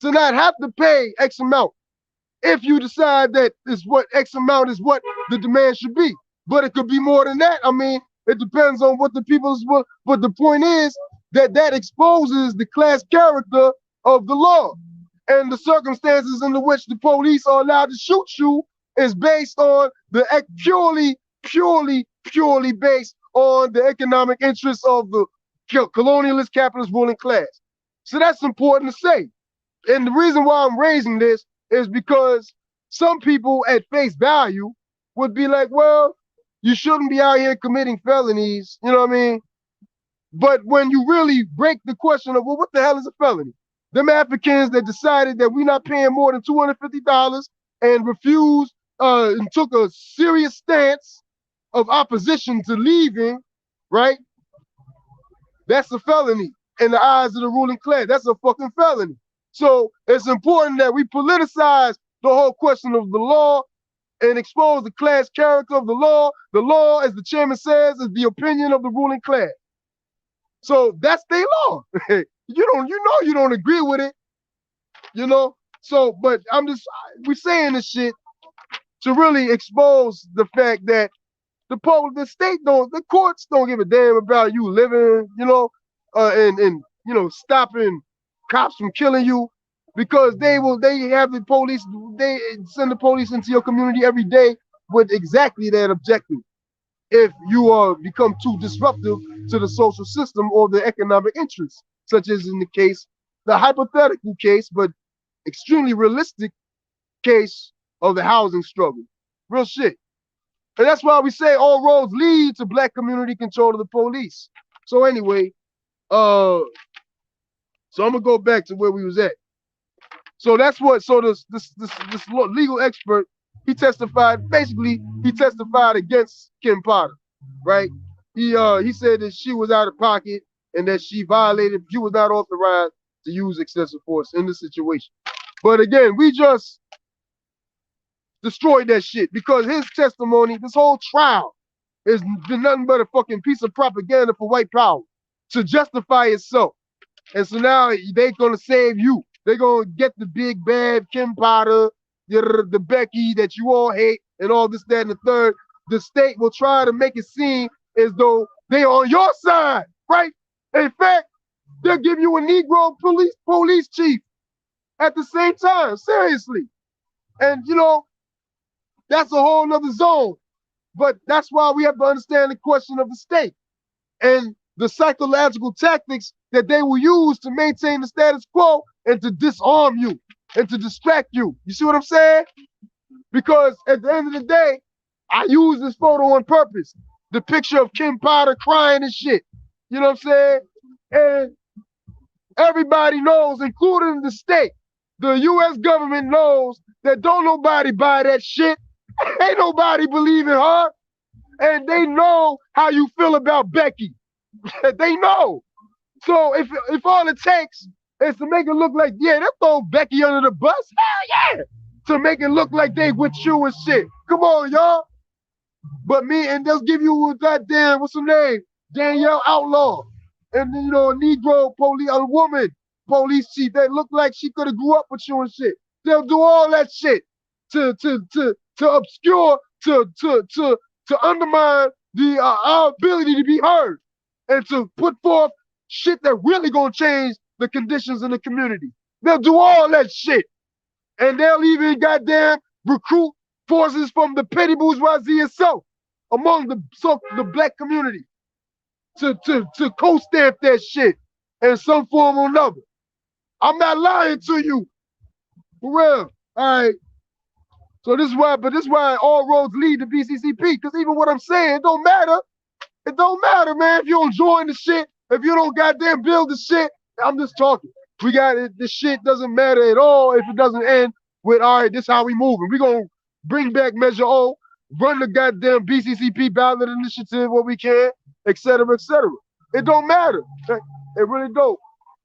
[SPEAKER 2] to not have to pay X amount if you decide that is what X amount is what the demand should be. But it could be more than that. I mean, it depends on what the people's will. But the point is that that exposes the class character of the law. And the circumstances in which the police are allowed to shoot you is based on the purely based on the economic interests of the colonialist capitalist ruling class. So that's important to say. And the reason why I'm raising this is because some people at face value would be like, well, you shouldn't be out here committing felonies, you know what I mean? But when you really break the question of, well, what the hell is a felony? Them Africans that decided that we're not paying more than $250 and refused and took a serious stance of opposition to leaving, right? That's a felony in the eyes of the ruling class. That's a fucking felony. So it's important that we politicize the whole question of the law and expose the class character of the law. The law, as the chairman says, is the opinion of the ruling class. So that's their law. You don't agree with it, you know? So, but we're saying this shit to really expose the fact that the courts don't give a damn about you living, you know, and you know, stopping cops from killing you, because they have the police, they send the police into your community every day with exactly that objective. If you become too disruptive to the social system or the economic interests, such as in the hypothetical case, but extremely realistic case of the housing struggle. Real shit. And that's why we say all roads lead to black community control of the police. So anyway, so I'm gonna go back to where we was at. So that's what, so this legal expert, he testified against Kim Potter, right? He said that she was out of pocket and that she was not authorized to use excessive force in this situation. But again, we just destroyed that shit because his testimony, this whole trial, has been nothing but a fucking piece of propaganda for white power to justify itself. And so now they're gonna save you. They're gonna get the big bad Kim Potter, the Becky that you all hate, and all this, that, and the third. The state will try to make it seem as though they're on your side, right? In fact, they'll give you a Negro police chief at the same time, seriously. And you know, that's a whole nother zone. But that's why we have to understand the question of the state and the psychological tactics that they will use to maintain the status quo and to disarm you and to distract you. You see what I'm saying? Because at the end of the day, I use this photo on purpose. The picture of Kim Potter crying and shit. You know what I'm saying? And everybody knows, including the state, the US government knows that don't nobody buy that shit. Ain't nobody believe in her. And they know how you feel about Becky. They know. So if all it takes is to make it look like, yeah, they'll throw Becky under the bus, hell yeah, to make it look like they with you and shit. Come on, y'all. But and they'll give you a goddamn, what's her name? Danielle Outlaw. And you know, a Negro a woman police chief that look like she could have grew up with you and shit. They'll do all that shit to obscure, to undermine our ability to be heard and to put forth shit that really gonna change the conditions in the community. They'll do all that shit. And they'll even goddamn recruit forces from the petty bourgeoisie itself among the black community to co-stamp that shit in some form or another. I'm not lying to you. For real. All right. So this is why all roads lead to BCCP. Because even what I'm saying, it don't matter. It don't matter, man. If you don't join the shit, if you don't goddamn build the shit, I'm just talking. We got it. This shit doesn't matter at all if it doesn't end with, all right, this how we moving. We gonna bring back Measure O, run the goddamn BCCP ballot initiative where we can, et cetera, et cetera. It don't matter. It really don't.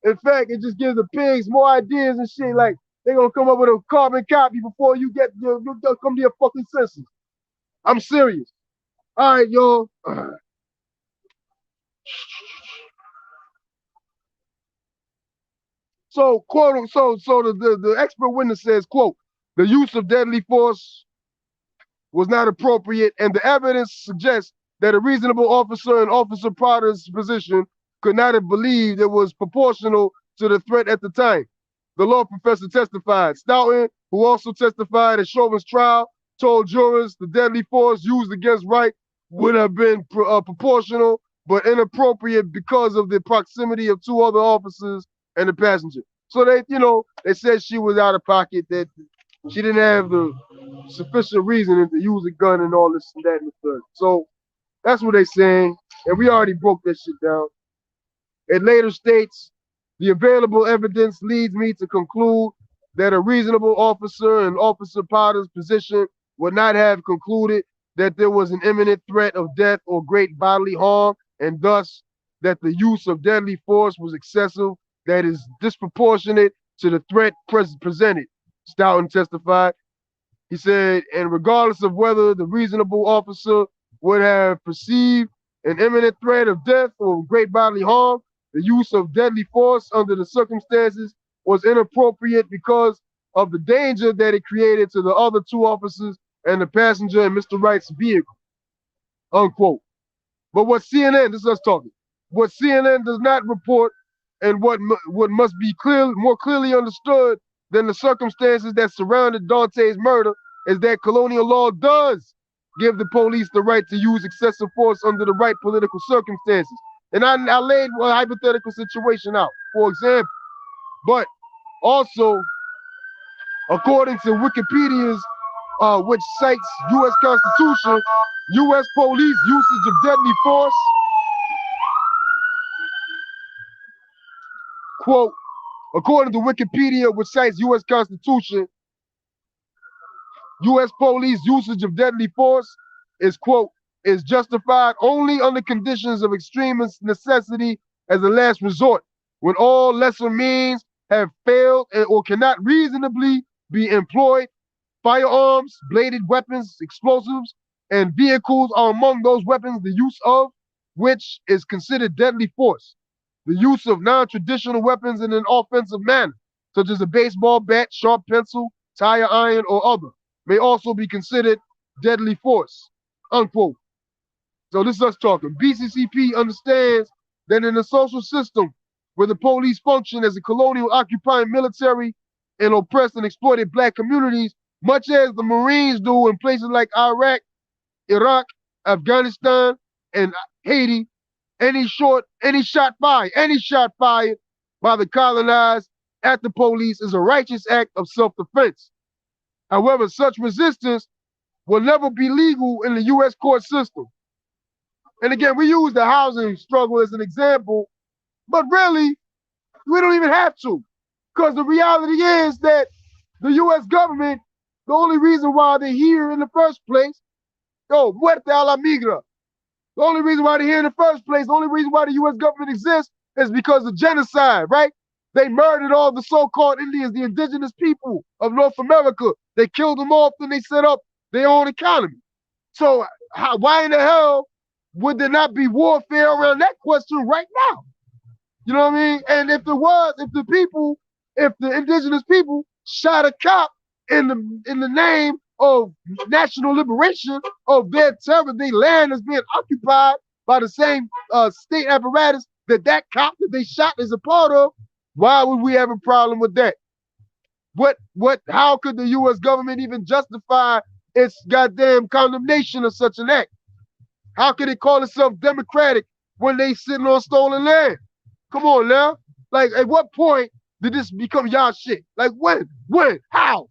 [SPEAKER 2] In fact, it just gives the pigs more ideas and shit. Like, They're gonna come up with a carbon copy before you come to your fucking senses. I'm serious. All right, y'all. So, the expert witness says, quote, the use of deadly force was not appropriate, and the evidence suggests that a reasonable officer in Officer Potter's position could not have believed it was proportional to the threat at the time. The law professor testified. Stoughton, who also testified at Chauvin's trial, told jurors the deadly force used against Wright would have been proportional but inappropriate because of the proximity of two other officers and the passenger. So they said she was out of pocket, that she didn't have the sufficient reasoning to use a gun and all this and that and the third. So that's what they're saying, and we already broke that shit down. It later states, the available evidence leads me to conclude that a reasonable officer in Officer Potter's position would not have concluded that there was an imminent threat of death or great bodily harm, and thus that the use of deadly force was excessive, that is disproportionate to the threat presented. Stoughton testified. He said, and regardless of whether the reasonable officer would have perceived an imminent threat of death or great bodily harm, the use of deadly force under the circumstances was inappropriate because of the danger that it created to the other two officers and the passenger in Mr. Wright's vehicle, unquote. But what CNN, this is us talking, what CNN does not report, and what must be more clearly understood than the circumstances that surrounded Daunte's murder, is that colonial law does give the police the right to use excessive force under the right political circumstances. And I laid a hypothetical situation out, for example. But also, according to Wikipedia's, which cites U.S. Constitution, U.S. police usage of deadly force, quote, according to Wikipedia, which cites U.S. Constitution, U.S. police usage of deadly force is, quote, is justified only under conditions of extreme necessity as a last resort, when all lesser means have failed or cannot reasonably be employed. Firearms, bladed weapons, explosives, and vehicles are among those weapons, the use of which is considered deadly force. The use of non-traditional weapons in an offensive manner, such as a baseball bat, sharp pencil, tire iron, or other, may also be considered deadly force, unquote. So this is us talking. BCCP understands that in a social system where the police function as a colonial occupying military in oppressed and exploited black communities, much as the Marines do in places like Iraq, Afghanistan, and Haiti, any shot fired by the colonized at the police is a righteous act of self-defense. However, such resistance will never be legal in the U.S. court system. And again, we use the housing struggle as an example, but really, we don't even have to. Because the reality is that the U.S. government, the only reason why they're here in the first place, muerte a la migra. The only reason why they're here in the first place, the only reason why the U.S. government exists is because of genocide, right? They murdered all the so-called Indians, the indigenous people of North America. They killed them off and they set up their own economy. So why in the hell would there not be warfare around that question right now? You know what I mean? And if the indigenous people shot a cop in the name of national liberation of their land is being occupied by the same state apparatus that cop that they shot is a part of, why would we have a problem with that? How could the U.S. government even justify its goddamn condemnation of such an act? How could it call itself democratic when they sitting on stolen land? Come on now. Like, at what point did this become y'all shit? Like, when, how?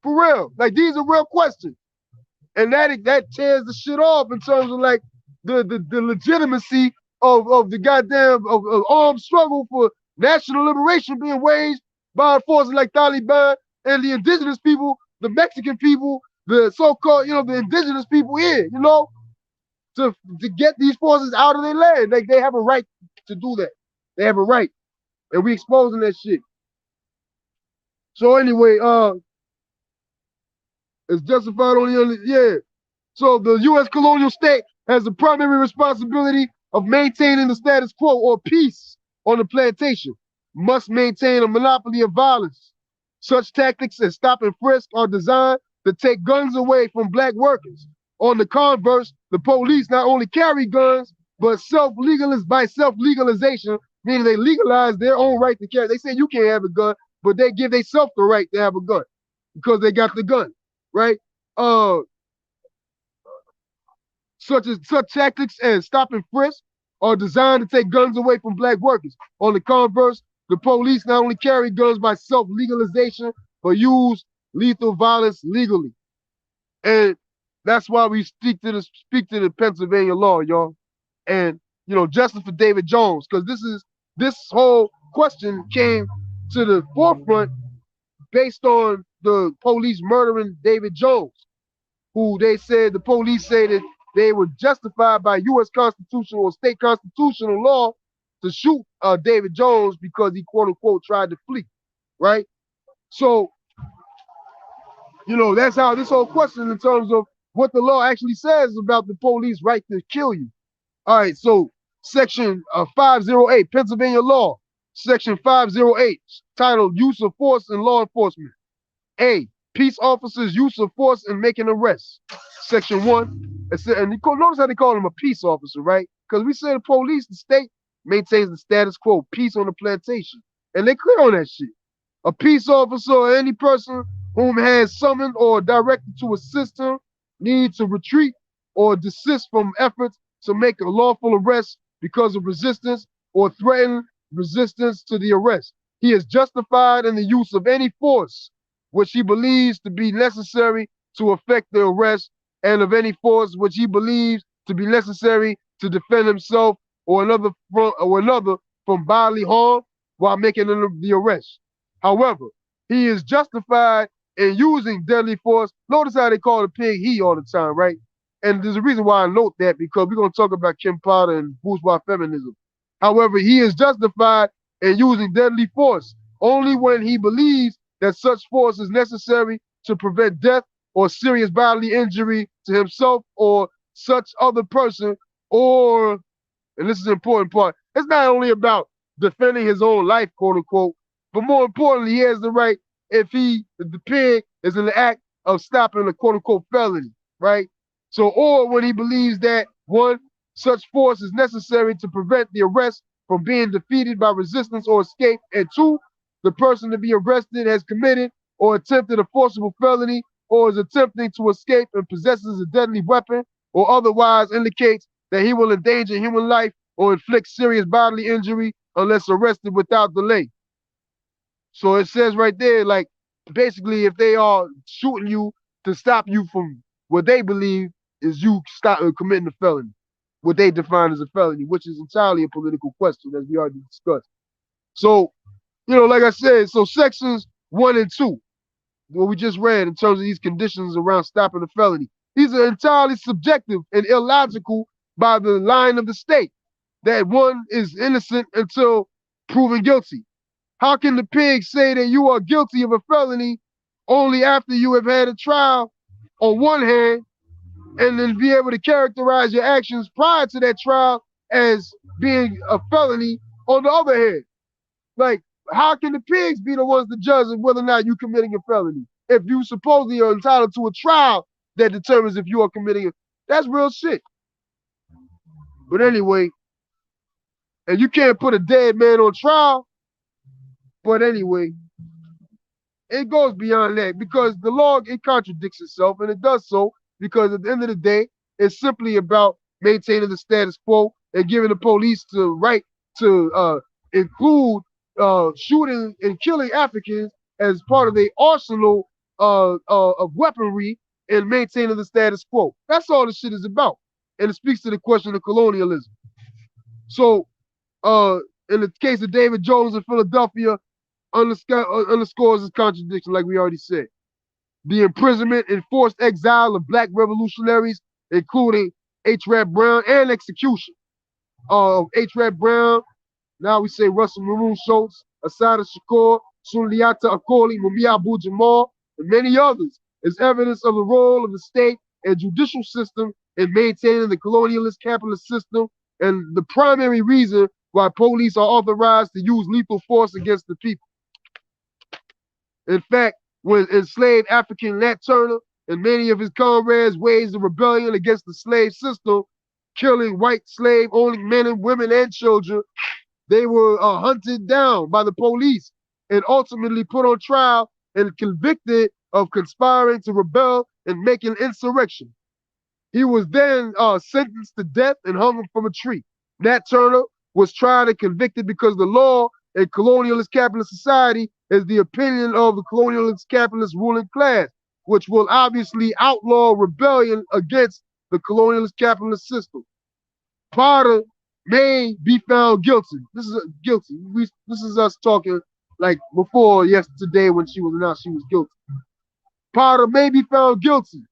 [SPEAKER 2] For real. Like, these are real questions. And that tears the shit off in terms of like the legitimacy of the goddamn of armed struggle for national liberation being waged by forces like Taliban and the indigenous people, the Mexican people, the so-called, the indigenous people here, to get these forces out of their land. Like, they have a right to do that. They have a right. And we exposing that shit. So anyway, it's justified only yeah. So the U.S. colonial state has the primary responsibility of maintaining the status quo or peace on the plantation, must maintain a monopoly of violence. Such tactics as stop and frisk are designed to take guns away from black workers. On the converse, the police not only carry guns, but by self-legalization, meaning they legalize their own right to carry. They say you can't have a gun, but they give themselves the right to have a gun because they got the gun, right? Such tactics as stop and frisk are designed to take guns away from black workers. On the converse, the police not only carry guns by self-legalization, but use lethal violence legally. And that's why we speak to the Pennsylvania law, y'all. And justice for David Jones, because this whole question came to the forefront based on the police murdering David Jones, who the police say that they were justified by U.S. constitutional or state constitutional law to shoot David Jones because he quote unquote tried to flee, right? So, that's how this whole question in terms of what the law actually says about the police right to kill you. All right, so section 508, Pennsylvania law, section 508, titled Use of Force in Law Enforcement. A, peace officers' use of force in making arrests. Section 1, and notice how they call him a peace officer, right? Because we say the police, the state, maintains the status quo, peace on the plantation. And they clear on that shit. A peace officer or any person whom has summoned or directed to assist him need to retreat or desist from efforts to make a lawful arrest because of resistance or threatened resistance to the arrest. He is justified in the use of any force which he believes to be necessary to effect the arrest, and of any force which he believes to be necessary to defend himself or another from bodily harm while making the arrest. However, he is justified in using deadly force. Notice how they call the pig he all the time, right? And there's a reason why I note that, because we're going to talk about Kim Potter and bourgeois feminism. However, he is justified in using deadly force only when he believes that such force is necessary to prevent death or serious bodily injury to himself or such other person, or, and this is the important part, it's not only about defending his own life, quote unquote, but more importantly, he has the right if the pig is in the act of stopping a quote unquote felony, right? So, or when he believes that, one, such force is necessary to prevent the arrest from being defeated by resistance or escape, and two, the person to be arrested has committed or attempted a forcible felony or is attempting to escape and possesses a deadly weapon or otherwise indicates that he will endanger human life or inflict serious bodily injury unless arrested without delay. So it says right there, like, basically if they are shooting you to stop you from what they believe is you committing a felony, what they define as a felony, which is entirely a political question, as we already discussed. So, like I said, so sections 1 and 2, what we just read in terms of these conditions around stopping a felony, these are entirely subjective and illogical by the line of the state, that one is innocent until proven guilty. How can the pig say that you are guilty of a felony only after you have had a trial on one hand, and then be able to characterize your actions prior to that trial as being a felony on the other hand? Like, how can the pigs be the ones to judge whether or not you're committing a felony if you supposedly are entitled to a trial that determines if you are committing it? That's real shit. But anyway, and you can't put a dead man on trial. But anyway, it goes beyond that, because the law, it contradicts itself, and it does so because at the end of the day, it's simply about maintaining the status quo and giving the police the right to include shooting and killing Africans as part of their arsenal of weaponry and maintaining the status quo. That's all this shit is about. And it speaks to the question of colonialism. So, in the case of David Jones in Philadelphia, underscores this contradiction, like we already said. The imprisonment and forced exile of black revolutionaries, including H. Rap Brown, and execution of H. Rap Brown. Now we say Russell Maroon Schultz, Assata Shakur, Suliata Akoli, Mumia Abu Jamal, and many others, is evidence of the role of the state and judicial system in maintaining the colonialist capitalist system, and the primary reason why police are authorized to use lethal force against the people. In fact, when enslaved African Nat Turner and many of his comrades waged a rebellion against the slave system, killing white slave-owning men and women and children, they were hunted down by the police and ultimately put on trial and convicted of conspiring to rebel and making insurrection. He was then sentenced to death and hung from a tree. Nat Turner was tried and convicted because the law in colonialist capitalist society is the opinion of the colonialist capitalist ruling class, which will obviously outlaw rebellion against the colonialist capitalist system. Potter may be found guilty. This is guilty. This is us talking like before yesterday when she was announced she was guilty. Potter may be found guilty,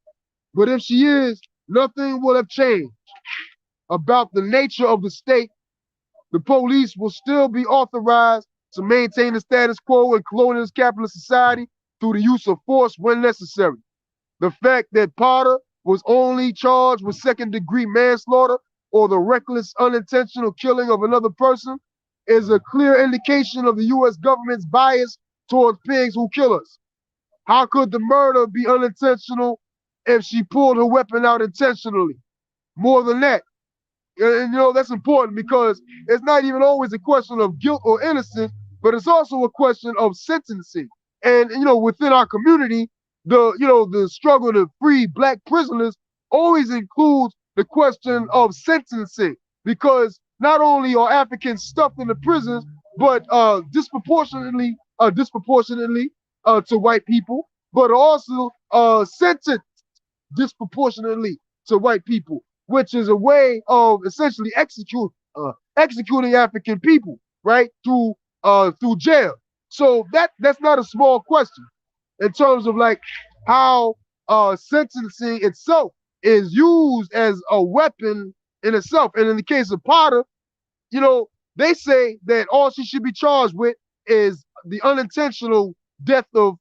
[SPEAKER 2] but if she is, nothing will have changed about the nature of the state. The police will still be authorized to maintain the status quo in colonialist capitalist society through the use of force when necessary. The fact that Potter was only charged with second-degree manslaughter or the reckless, unintentional killing of another person is a clear indication of the U.S. government's bias towards pigs who kill us. How could the murder be unintentional if she pulled her weapon out intentionally? More than that, and you know, that's important because it's not even always a question of guilt or innocence, but it's also a question of sentencing. And you know, within our community, the struggle to free black prisoners always includes the question of sentencing, because not only are Africans stuffed in the prisons, but disproportionately to white people, but also sentenced disproportionately to white people, which is a way of essentially executing African people, right, through jail. So that's not a small question in terms of like how sentencing itself is used as a weapon in itself. And in the case of Potter, you know, they say that all she should be charged with is the unintentional death of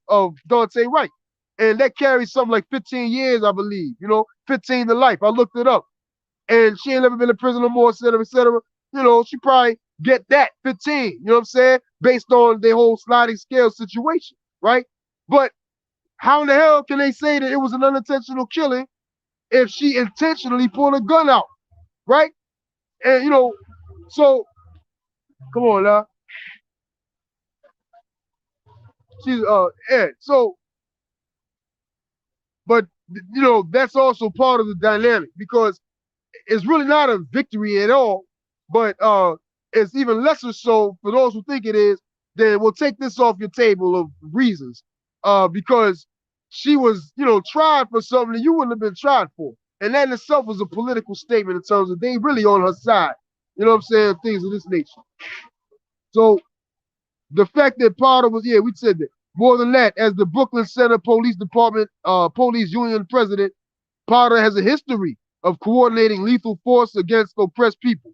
[SPEAKER 2] Daunte Wright. And that carries something like 15 years, I believe, 15 to life. I looked it up. And she ain't never been in prison no more, et cetera, et cetera. She probably get that 15, you know what I'm saying? Based on their whole sliding scale situation, right? But how in the hell can they say that it was an unintentional killing if she intentionally pulled a gun out, right? And, so, come on now. She's, yeah, so, but, that's also part of the dynamic because it's really not a victory at all, but it's even lesser so for those who think it is. Then we'll take this off your table of reasons, because she was, tried for something that you wouldn't have been tried for, and that in itself was a political statement in terms of they really on her side. You know what I'm saying? Things of this nature. So the fact that Potter was, we said that. More than that, as the Brooklyn Center Police Department, Police Union president, Potter has a history of coordinating lethal force against oppressed people.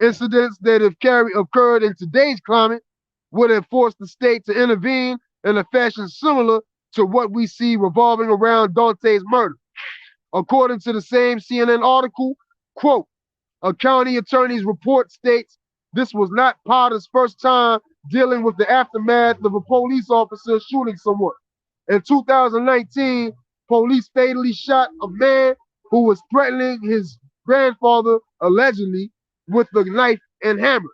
[SPEAKER 2] Incidents that have occurred in today's climate would have forced the state to intervene in a fashion similar to what we see revolving around Daunte's murder. According to the same CNN article, quote, a county attorney's report states this was not Potter's first time dealing with the aftermath of a police officer shooting someone. In 2019, police fatally shot a man who was threatening his grandfather, allegedly, with a knife and hammer.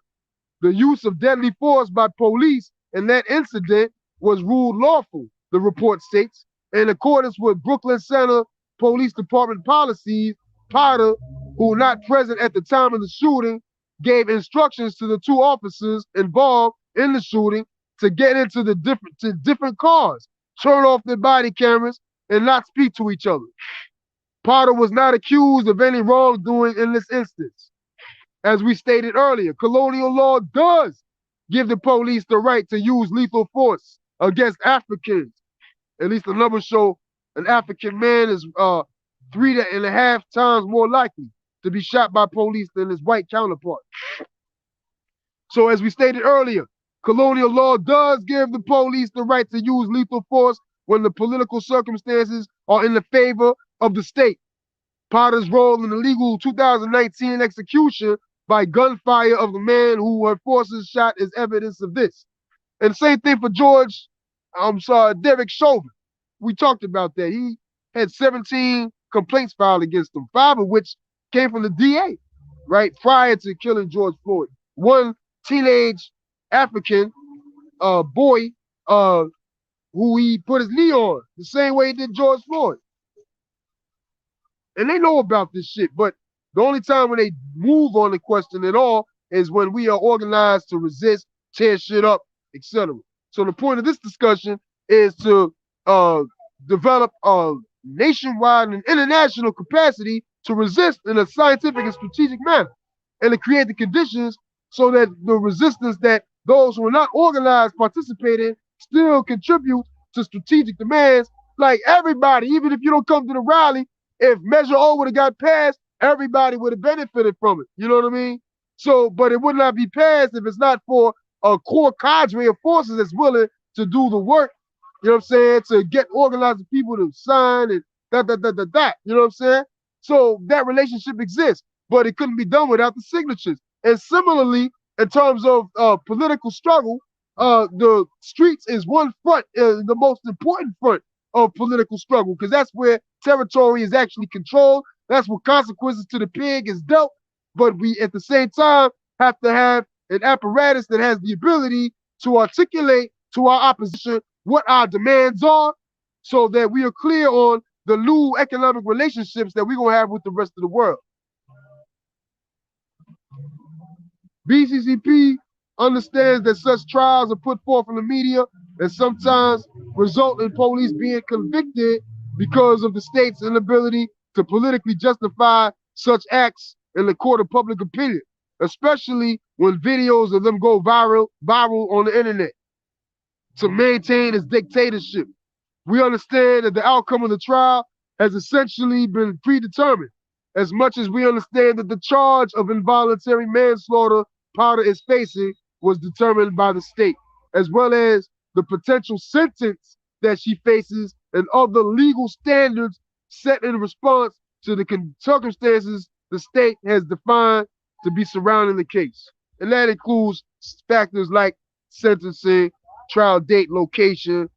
[SPEAKER 2] The use of deadly force by police in that incident was ruled lawful, the report states. In accordance with Brooklyn Center Police Department policies, Potter, who was not present at the time of the shooting, gave instructions to the two officers involved in the shooting to get into the different cars, turn off their body cameras, and not speak to each other. Potter was not accused of any wrongdoing in this instance. As we stated earlier, colonial law does give the police the right to use lethal force against Africans. At least the numbers show an African man is 3.5 times more likely to be shot by police than his white counterpart. So as we stated earlier, Colonial law does give the police the right to use lethal force when the political circumstances are in the favor of the state. Potter's role in the legal 2019 execution by gunfire of the man who her forces shot is evidence of this. And the same thing for Derek Chauvin. We talked about that. He had 17 complaints filed against him, 5 of which came from the DA, right, prior to killing George Floyd. One teenage African boy who he put his knee on, the same way he did George Floyd. And they know about this shit, but the only time when they move on the question at all is when we are organized to resist, tear shit up, etc. So the point of this discussion is to develop a nationwide and international capacity to resist in a scientific and strategic manner, and to create the conditions so that the resistance that those who are not organized participate in still contribute to strategic demands. Like everybody, even if you don't come to the rally, if Measure O would have got passed, everybody would have benefited from it. You know what I mean? So, but it would not be passed if it's not for a core cadre of forces that's willing to do the work, you know what I'm saying, to get organized people to sign and that. You know what I'm saying? So that relationship exists, but it couldn't be done without the signatures. And similarly, in terms of political struggle, the streets is one front, the most important front of political struggle, because that's where territory is actually controlled. That's what consequences to the pig is dealt. But we, at the same time, have to have an apparatus that has the ability to articulate to our opposition what our demands are, so that we are clear on the new economic relationships that we're going to have with the rest of the world. BCCP understands that such trials are put forth in the media and sometimes result in police being convicted because of the state's inability to politically justify such acts in the court of public opinion, especially when videos of them go viral on the internet to maintain its dictatorship. We understand that the outcome of the trial has essentially been predetermined, as much as we understand that the charge of involuntary manslaughter Potter is facing was determined by the state, as well as the potential sentence that she faces and other legal standards set in response to the circumstances the state has defined to be surrounding the case. And that includes factors like sentencing, trial date, location,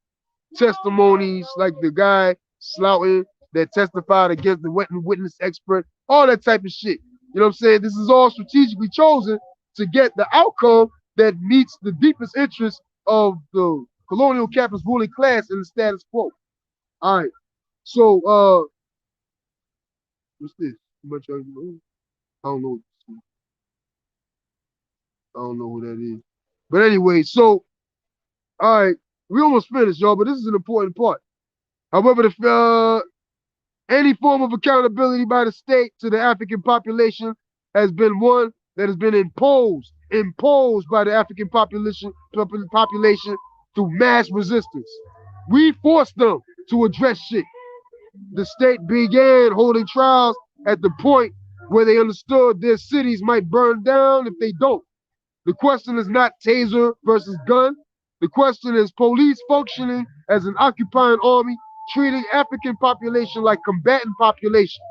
[SPEAKER 2] testimonies like the guy Sloughton that testified against the witness expert, all that type of shit. You know what I'm saying? This is all strategically chosen to get the outcome that meets the deepest interests of the colonial capitalist ruling class in the status quo. All right. So, what's this? Much I don't know. I don't know who that is. But anyway, so, all right, we almost finished, y'all, but this is an important part. However, any form of accountability by the state to the African population has been one that has been imposed by the African population through mass resistance. We forced them to address shit. The state began holding trials at the point where they understood their cities might burn down if they don't. The question is not taser versus gun. The question is police functioning as an occupying army, treating African population like combatant population.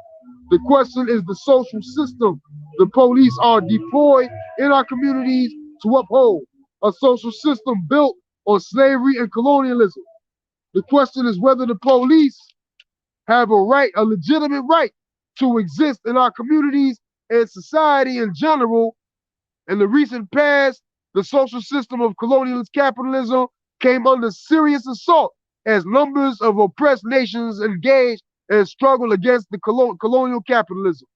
[SPEAKER 2] The question is the social system the police are deployed in our communities to uphold, a social system built on slavery and colonialism. The question is whether the police have a legitimate right to exist in our communities and society in general. In the recent past, the social system of colonialist-capitalism came under serious assault as numbers of oppressed nations engaged in struggle against the colonial capitalism,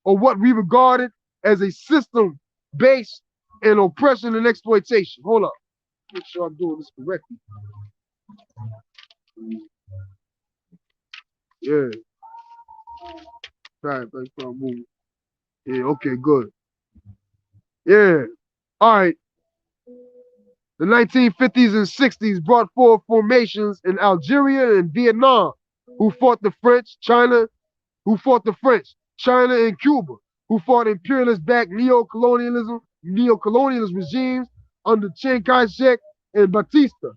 [SPEAKER 2] or what we regarded as a system based in oppression and exploitation. Hold up. Make sure I'm doing this correctly. Yeah. All right, thanks for moving. Yeah, okay, good. Yeah. All right. The 1950s and 60s brought forth formations in Algeria and Vietnam who fought the French, China and Cuba, who fought imperialist-backed neo-colonialist regimes under Chiang Kai-shek and Batista.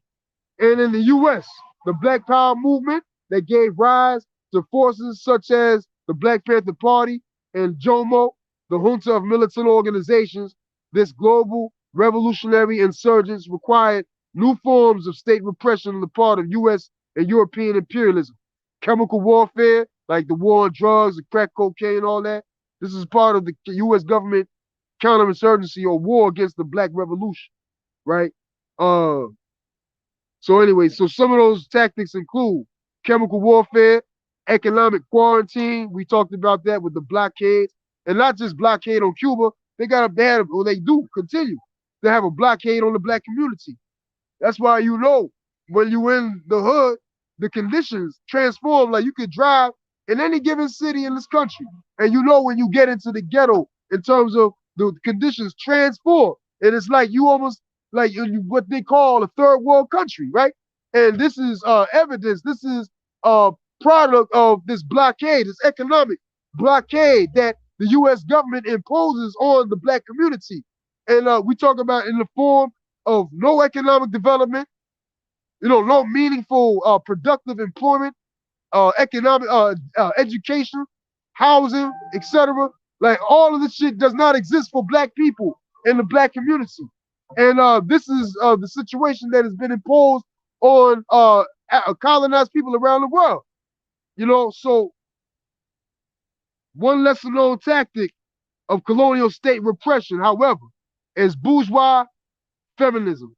[SPEAKER 2] And in the US, the Black Power movement that gave rise to forces such as the Black Panther Party and JOMO, the junta of militant organizations. This global revolutionary insurgents required new forms of state repression on the part of US and European imperialism. Chemical warfare, like the war on drugs, the crack cocaine, all that. This is part of the US government counterinsurgency or war against the Black Revolution, right? So anyway, so some of those tactics include chemical warfare, economic quarantine. We talked about that with the blockades, and not just blockade on Cuba. They do continue to have a blockade on the Black community. That's why when you in the hood, the conditions transform. Like you could drive in any given city in this country, and when you get into the ghetto, in terms of the conditions transform, and it's like you almost like what they call a third world country, right? And this is evidence. This is a product of this blockade, this economic blockade that the U.S. government imposes on the Black community. And we talk about in the form of no economic development, no meaningful, productive employment, economic, education, housing, etc. Like all of this shit does not exist for Black people in the Black community. And this is the situation that has been imposed on colonized people around the world. So one lesser known tactic of colonial state repression, however, is bourgeois feminism,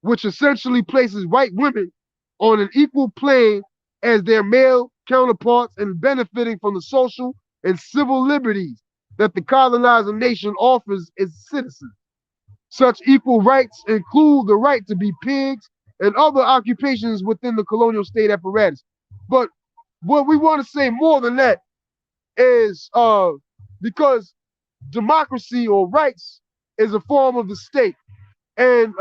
[SPEAKER 2] which essentially places white women on an equal plane as their male counterparts and benefiting from the social and civil liberties that the colonizing nation offers its citizens. Such equal rights include the right to be pigs and other occupations within the colonial state apparatus. But what we want to say more than that is because democracy or rights is a form of the state. And,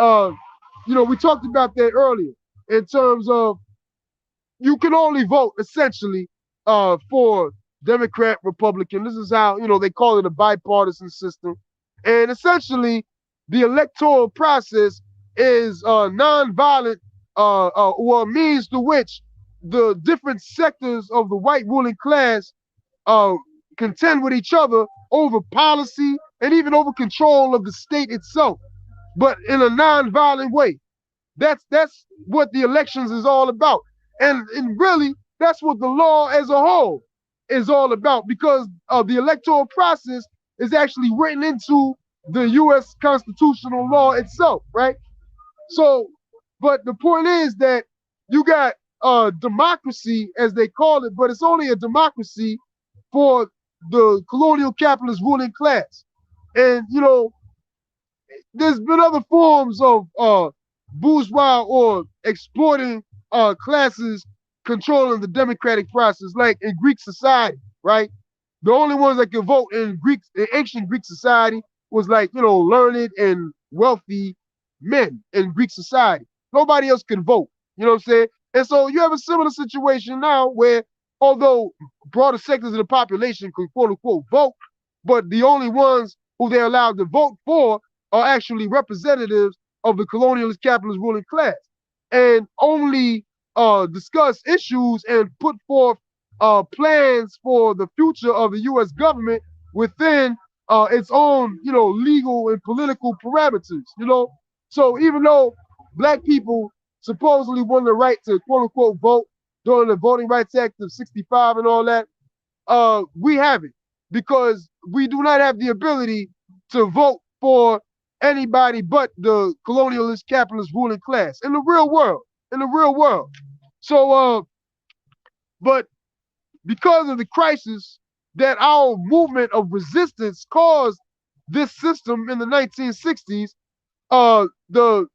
[SPEAKER 2] we talked about that earlier in terms of you can only vote essentially for Democrat, Republican. This is how, they call it a bipartisan system. And essentially, the electoral process is nonviolent or a means to which the different sectors of the white ruling class contend with each other over policy and even over control of the state itself, but in a nonviolent way. That's what the elections is all about. And really, that's what the law as a whole is all about, because the electoral process is actually written into the U.S. constitutional law itself, right? So, but the point is that you got democracy, as they call it, but it's only a democracy for the colonial capitalist ruling class. And, there's been other forms of bourgeois or exploiting classes controlling the democratic process, like in Greek society, right? The only ones that could vote in ancient Greek society was like, learned and wealthy men in Greek society. Nobody else could vote, you know what I'm saying? And so you have a similar situation now where, although broader sectors of the population could quote unquote vote, but the only ones who they're allowed to vote for are actually representatives of the colonialist capitalist ruling class, and only discuss issues and put forth plans for the future of the U.S. government within its own, legal and political parameters, So even though Black people supposedly won the right to quote unquote vote during the Voting Rights Act of '65 and all that, we haven't, because we do not have the ability to vote for anybody but the colonialist capitalist ruling class in the real world. So, but because of the crisis that our movement of resistance caused this system in the 1960s, the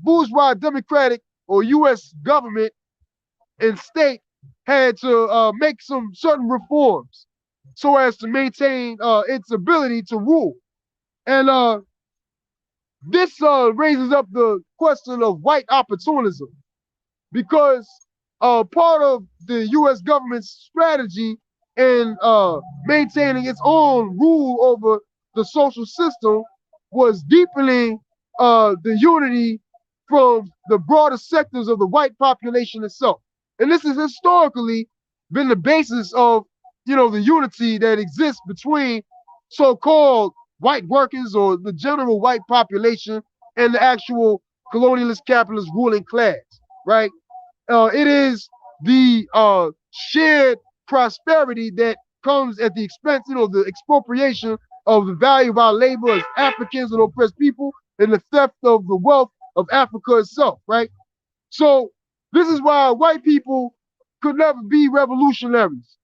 [SPEAKER 2] bourgeois democratic or U.S. government and state had to make some certain reforms so as to maintain its ability to rule. And this raises up the question of white opportunism, because part of the U.S. government's strategy in maintaining its own rule over the social system was deepening the unity from the broader sectors of the white population itself. And this has historically been the basis of, the unity that exists between so-called white workers or the general white population and the actual colonialist capitalist ruling class, right? It is the shared prosperity that comes at the expense, the expropriation of the value of our labor as Africans and oppressed people and the theft of the wealth of Africa itself, right? So this is why white people could never be revolutionaries,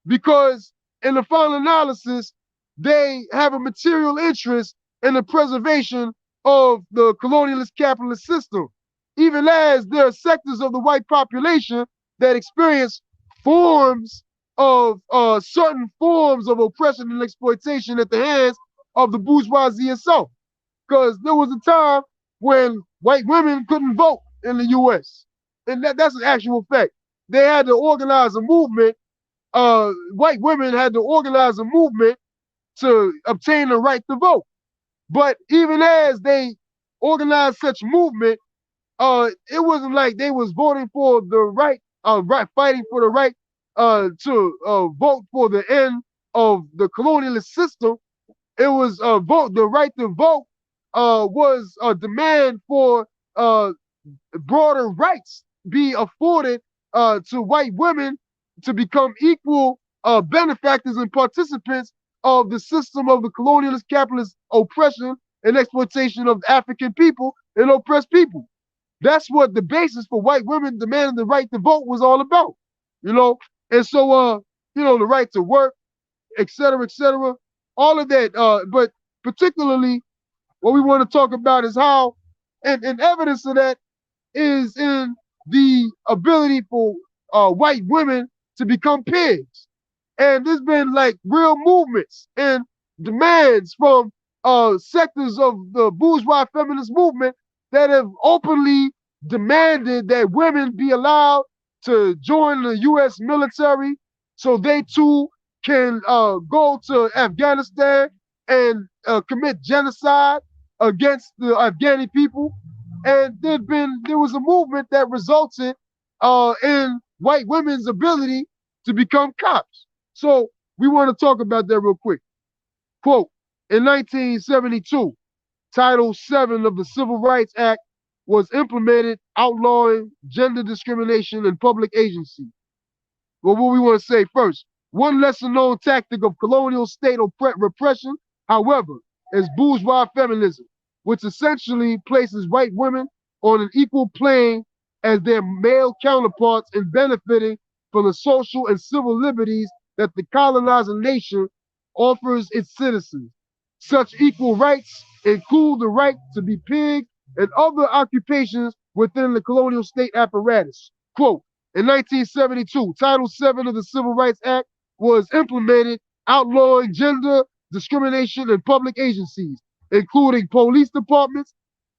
[SPEAKER 2] because in the final analysis, they have a material interest in the preservation of the colonialist capitalist system, even as there are sectors of the white population that experience forms of certain forms of oppression and exploitation at the hands of the bourgeoisie itself. Because there was a time when white women couldn't vote in the US. And that's an actual fact. They had to organize a movement. White women had to organize a movement to obtain the right to vote. But even as they organized such movement, it wasn't like they was voting for the right, fighting for the right to vote for the end of the colonialist system. It was the right to vote was a demand for broader rights be afforded to white women to become equal benefactors and participants of the system of the colonialist capitalist oppression and exploitation of African people and oppressed people. That's what the basis for white women demanding the right to vote was all about, And so, the right to work, et cetera, all of that. But particularly, what we want to talk about is how, and evidence of that is in the ability for white women to become pigs. And there's been like real movements and demands from sectors of the bourgeois feminist movement that have openly demanded that women be allowed to join the US military so they too can go to Afghanistan and commit genocide against the Afghani people. And there was a movement that resulted in white women's ability to become cops. So we want to talk about that real quick. Quote, in 1972, Title VII of the Civil Rights Act was implemented, outlawing gender discrimination in public agencies. Well, what we want to say first, one lesser known tactic of colonial state repression, however, is bourgeois feminism, which essentially places white women on an equal plane as their male counterparts in benefiting from the social and civil liberties that the colonizing nation offers its citizens. Such equal rights include the right to be pigs and other occupations within the colonial state apparatus. Quote, in 1972, Title VII of the Civil Rights Act was implemented, outlawing gender discrimination in public agencies, including police departments,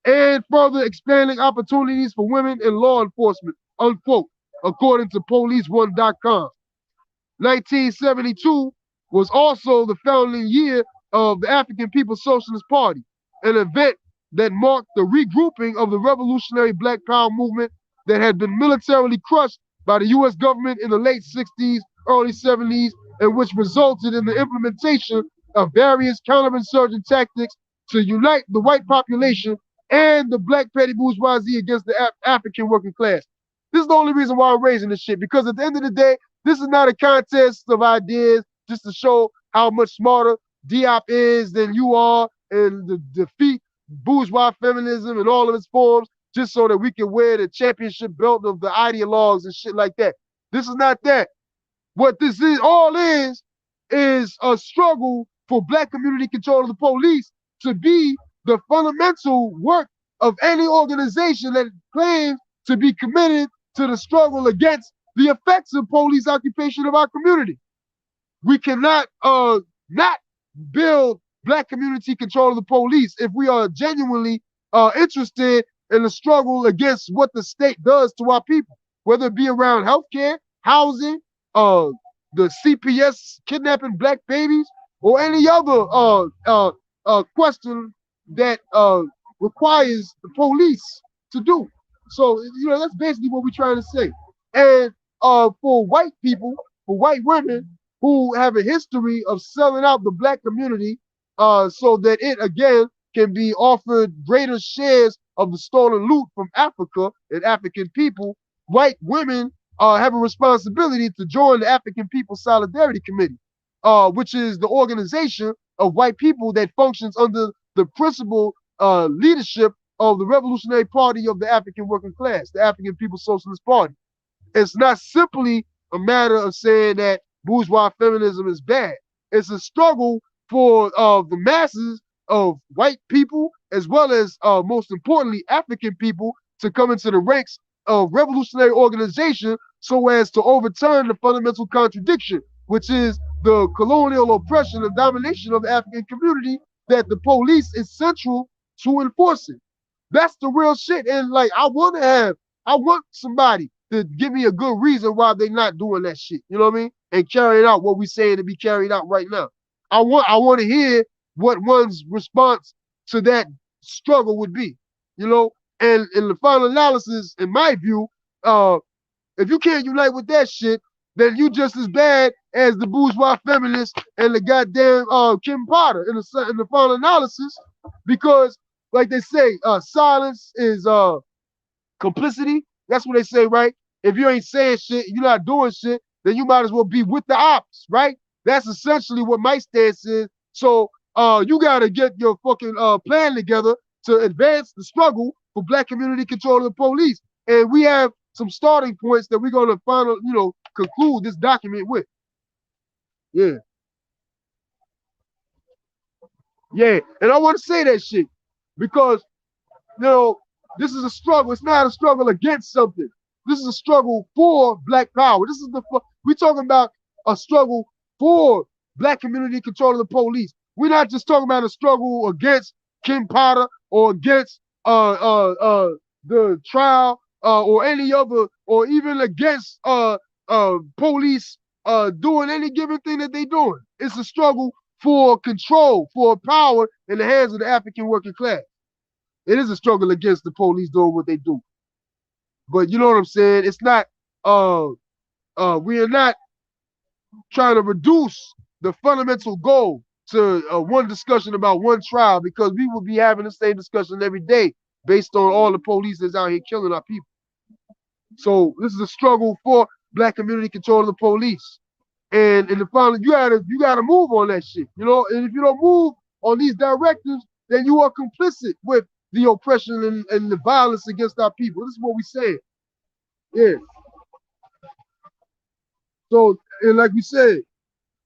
[SPEAKER 2] and further expanding opportunities for women in law enforcement, unquote, according to policeone.com. 1972 was also the founding year of the African People's Socialist Party, an event that marked the regrouping of the revolutionary Black Power movement that had been militarily crushed by the US government in the late 60s, early 70s, and which resulted in the implementation of various counterinsurgent tactics to unite the white population and the black petty bourgeoisie against the African working class. This is the only reason why I'm raising this shit, because at the end of the day, this is not a contest of ideas just to show how much smarter Diop is than you are and to defeat bourgeois feminism in all of its forms just so that we can wear the championship belt of the ideologues and shit like that. This is not that. What this is all is a struggle for black community control of the police to be the fundamental work of any organization that claims to be committed to the struggle against the effects of police occupation of our community. We cannot not build black community control of the police if we are genuinely interested in the struggle against what the state does to our people, whether it be around healthcare, housing, the CPS kidnapping black babies, or any other question that requires the police to do. So that's basically what we're trying to say. And for white people, for white women who have a history of selling out the black community, so that it again can be offered greater shares of the stolen loot from Africa and African people, white women have a responsibility to join the African People's Solidarity Committee, which is the organization of white people that functions under the principal leadership of the Revolutionary Party of the African Working Class, the African People's Socialist Party. It's not simply a matter of saying that bourgeois feminism is bad. It's a struggle for the masses of white people, as well as most importantly, African people, to come into the ranks of revolutionary organization so as to overturn the fundamental contradiction, which is the colonial oppression and domination of the African community that the police is central to enforcing. That's the real shit. And like, I want somebody to give me a good reason why they not doing that shit. You know what I mean? And carrying out what we saying to be carried out right now. I want to hear what one's response to that struggle would be. And in the final analysis, in my view, if you can't unite with that shit, then you just as bad as the bourgeois feminists and the goddamn Kim Potter in the final analysis, because like they say, silence is complicity. That's what they say, right? If you ain't saying shit, you're not doing shit, then you might as well be with the ops, right? That's essentially what my stance is. So you gotta get your fucking plan together to advance the struggle for black community control of the police. And we have some starting points that we're gonna conclude this document with. Yeah. Yeah. And I want to say that shit because this is a struggle. It's not a struggle against something. This is a struggle for black power. We're talking about a struggle for black community control of the police. We're not just talking about a struggle against Kim Potter or against the trial or any other, or even against police doing any given thing that they're doing. It's a struggle for control, for power in the hands of the African working class. It is a struggle against the police doing what they do. But you know what I'm saying? It's not, we are not trying to reduce the fundamental goal to one discussion about one trial, because we will be having the same discussion every day based on all the police that's out here killing our people. So this is a struggle for black community control of the police. And in the final, you gotta move on that shit. And if you don't move on these directives, then you are complicit with the oppression and the violence against our people. This is what we say. Yeah. So, and like we said,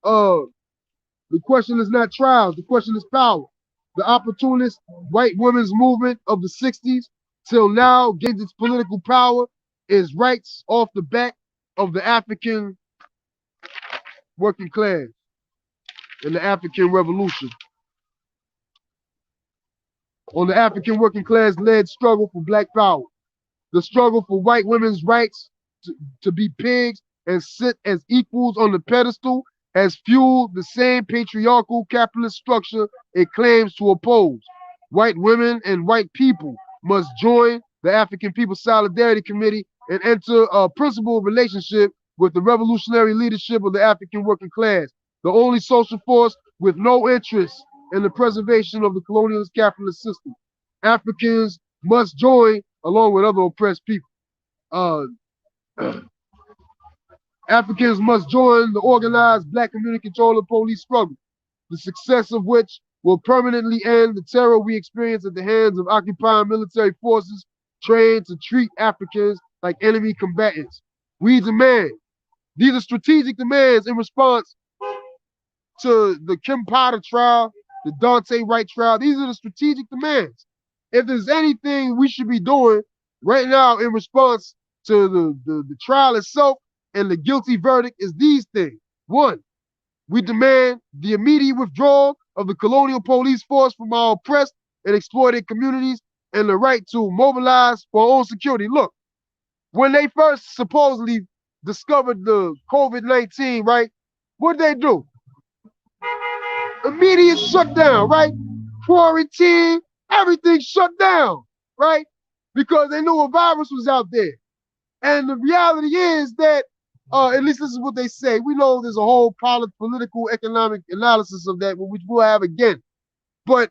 [SPEAKER 2] the question is not trials, the question is power. The opportunist white women's movement of the 60s till now gains its political power is rights off the back of the African working class and the African revolution. On the African working class led struggle for black power. The struggle for white women's rights to be pigs and sit as equals on the pedestal has fueled the same patriarchal capitalist structure it claims to oppose. White women and white people must join the African People's Solidarity Committee and enter a principal relationship with the revolutionary leadership of the African working class, the only social force with no interest in the preservation of the colonialist-capitalist system. Africans must join along with other oppressed people. Africans must join the organized black community control of police struggle, the success of which will permanently end the terror we experience at the hands of occupying military forces trained to treat Africans like enemy combatants. We demand, these are strategic demands in response to the Kim Potter trial, the Daunte Wright trial. These are the strategic demands. If there's anything we should be doing right now in response to the trial itself and the guilty verdict, is these things. One, we demand the immediate withdrawal of the colonial police force from our oppressed and exploited communities and the right to mobilize for our own security. Look, when they first supposedly discovered the COVID-19, right, what'd they do? Immediate shutdown, right? Quarantine, everything shut down, right? Because they knew a virus was out there. And the reality is that, at least this is what they say. We know there's a whole political, economic analysis of that, which we'll have again. But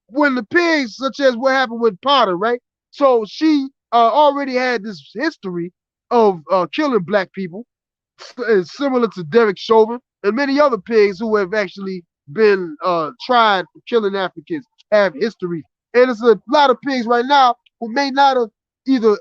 [SPEAKER 2] when the pigs, such as what happened with Potter, right? So she already had this history of killing black people, similar to Derek Chauvin and many other pigs who have actually been tried for killing Africans, have history. And it's a lot of pigs right now who may not have either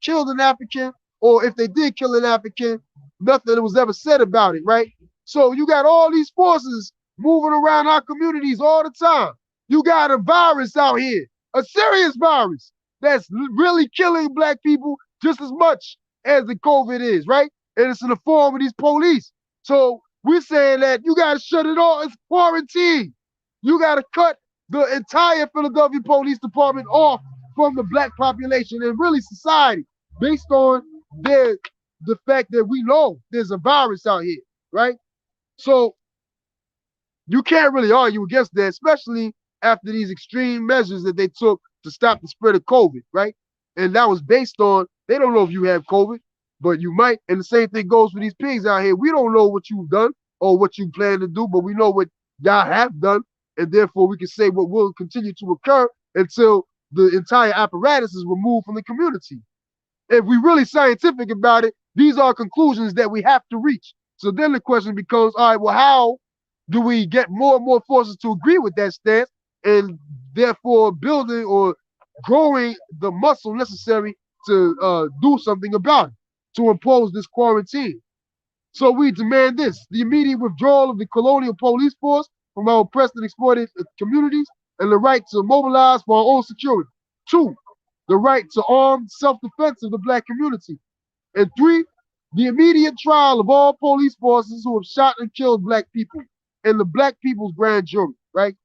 [SPEAKER 2] killed an African, or if they did kill an African, nothing was ever said about it, right? So you got all these forces moving around our communities all the time. You got a virus out here, a serious virus that's really killing black people just as much as the COVID is, right? And it's in the form of these police. So we're saying that you got to shut it off. It's quarantine. You got to cut the entire Philadelphia Police Department off from the black population and really society, based on the fact that we know there's a virus out here, right? So you can't really argue against that, especially after these extreme measures that they took to stop the spread of COVID, right? And that was based on, they don't know if you have COVID, but you might. And the same thing goes for these pigs out here. We don't know what you've done or what you plan to do, but we know what y'all have done. And therefore we can say what will continue to occur until the entire apparatus is removed from the community. If we really scientific about it, these are conclusions that we have to reach. So then the question becomes, all right, well, how do we get more and more forces to agree with that stance, and therefore building or growing the muscle necessary to do something about it, to impose this quarantine? So we demand this: the immediate withdrawal of the colonial police force from our oppressed and exploited communities, and the right to mobilize for our own security. 2, the right to armed self-defense of the black community. And 3, the immediate trial of all police forces who have shot and killed black people, and the black people's grand jury, right?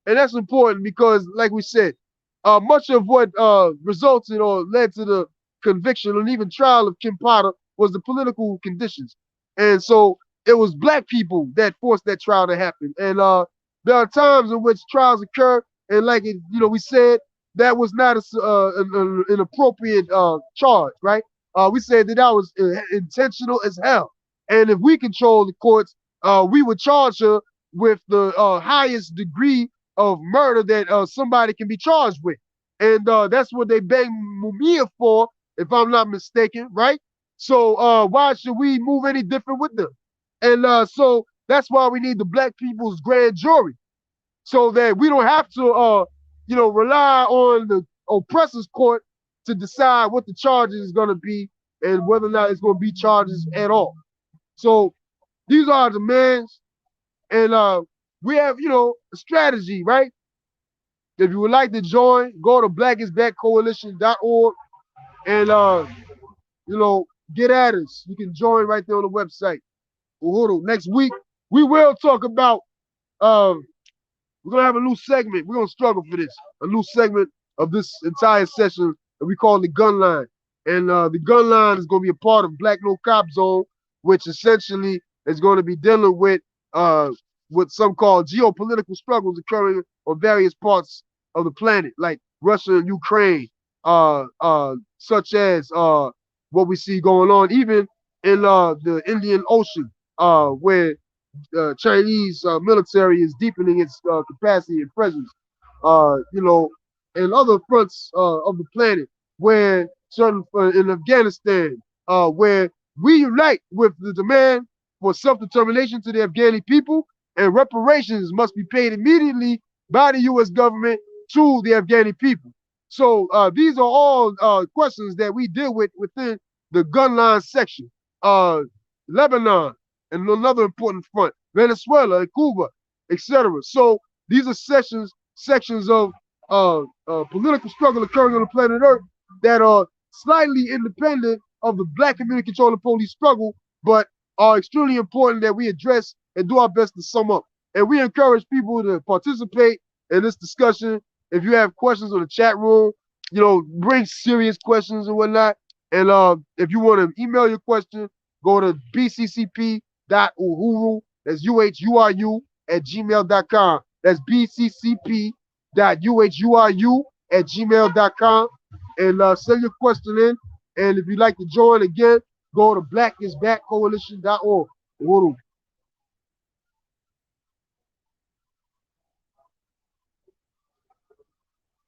[SPEAKER 2] And that's important because, like we said, much of what resulted or led to the conviction and even trial of Kim Potter was the political conditions. And so it was black people that forced that trial to happen. And there are times in which trials occur, and like it, we said, that was not an appropriate charge, right? We said that was intentional as hell. And if we control the courts, we would charge her with the highest degree of murder that somebody can be charged with. And that's what they banged Mumia for, if I'm not mistaken, right? So why should we move any different with them? And so that's why we need the black people's grand jury, so that we don't have to rely on the oppressor's court to decide what the charges is going to be and whether or not it's going to be charges at all. So these are our demands, and we have, a strategy, right? If you would like to join, go to blackisbackcoalition.org and, get at us. You can join right there on the website. Uhuru. Next week, we will talk about, we're going to have a new segment. We're going to struggle for this. A new segment of this entire session that we call the gun line. And the gun line is going to be a part of Black No Cop Zone, which essentially is going to be dealing with what some call geopolitical struggles occurring on various parts of the planet, like Russia and Ukraine, such as what we see going on even in the Indian Ocean, where Chinese military is deepening its capacity and presence, and other fronts of the planet, where certain in Afghanistan, where we unite with the demand for self-determination to the Afghani people, and reparations must be paid immediately by the U.S. government to the Afghani people. So these are all questions that we deal with within the gun line section. Lebanon, and another important front, Venezuela and Cuba, etc. So these are sections of political struggle occurring on the planet Earth that are slightly independent of the black community control and police struggle, but are extremely important that we address and do our best to sum up. And we encourage people to participate in this discussion. If you have questions on the chat room, bring serious questions and whatnot. And if you want to email your question, go to bccp.uhuru, that's UHURU @gmail.com. That's bccp.uhuru blackisbackcoalition.uhuru@gmail.com and send your question in. And if you'd like to join again, go to blackisbackcoalition.org.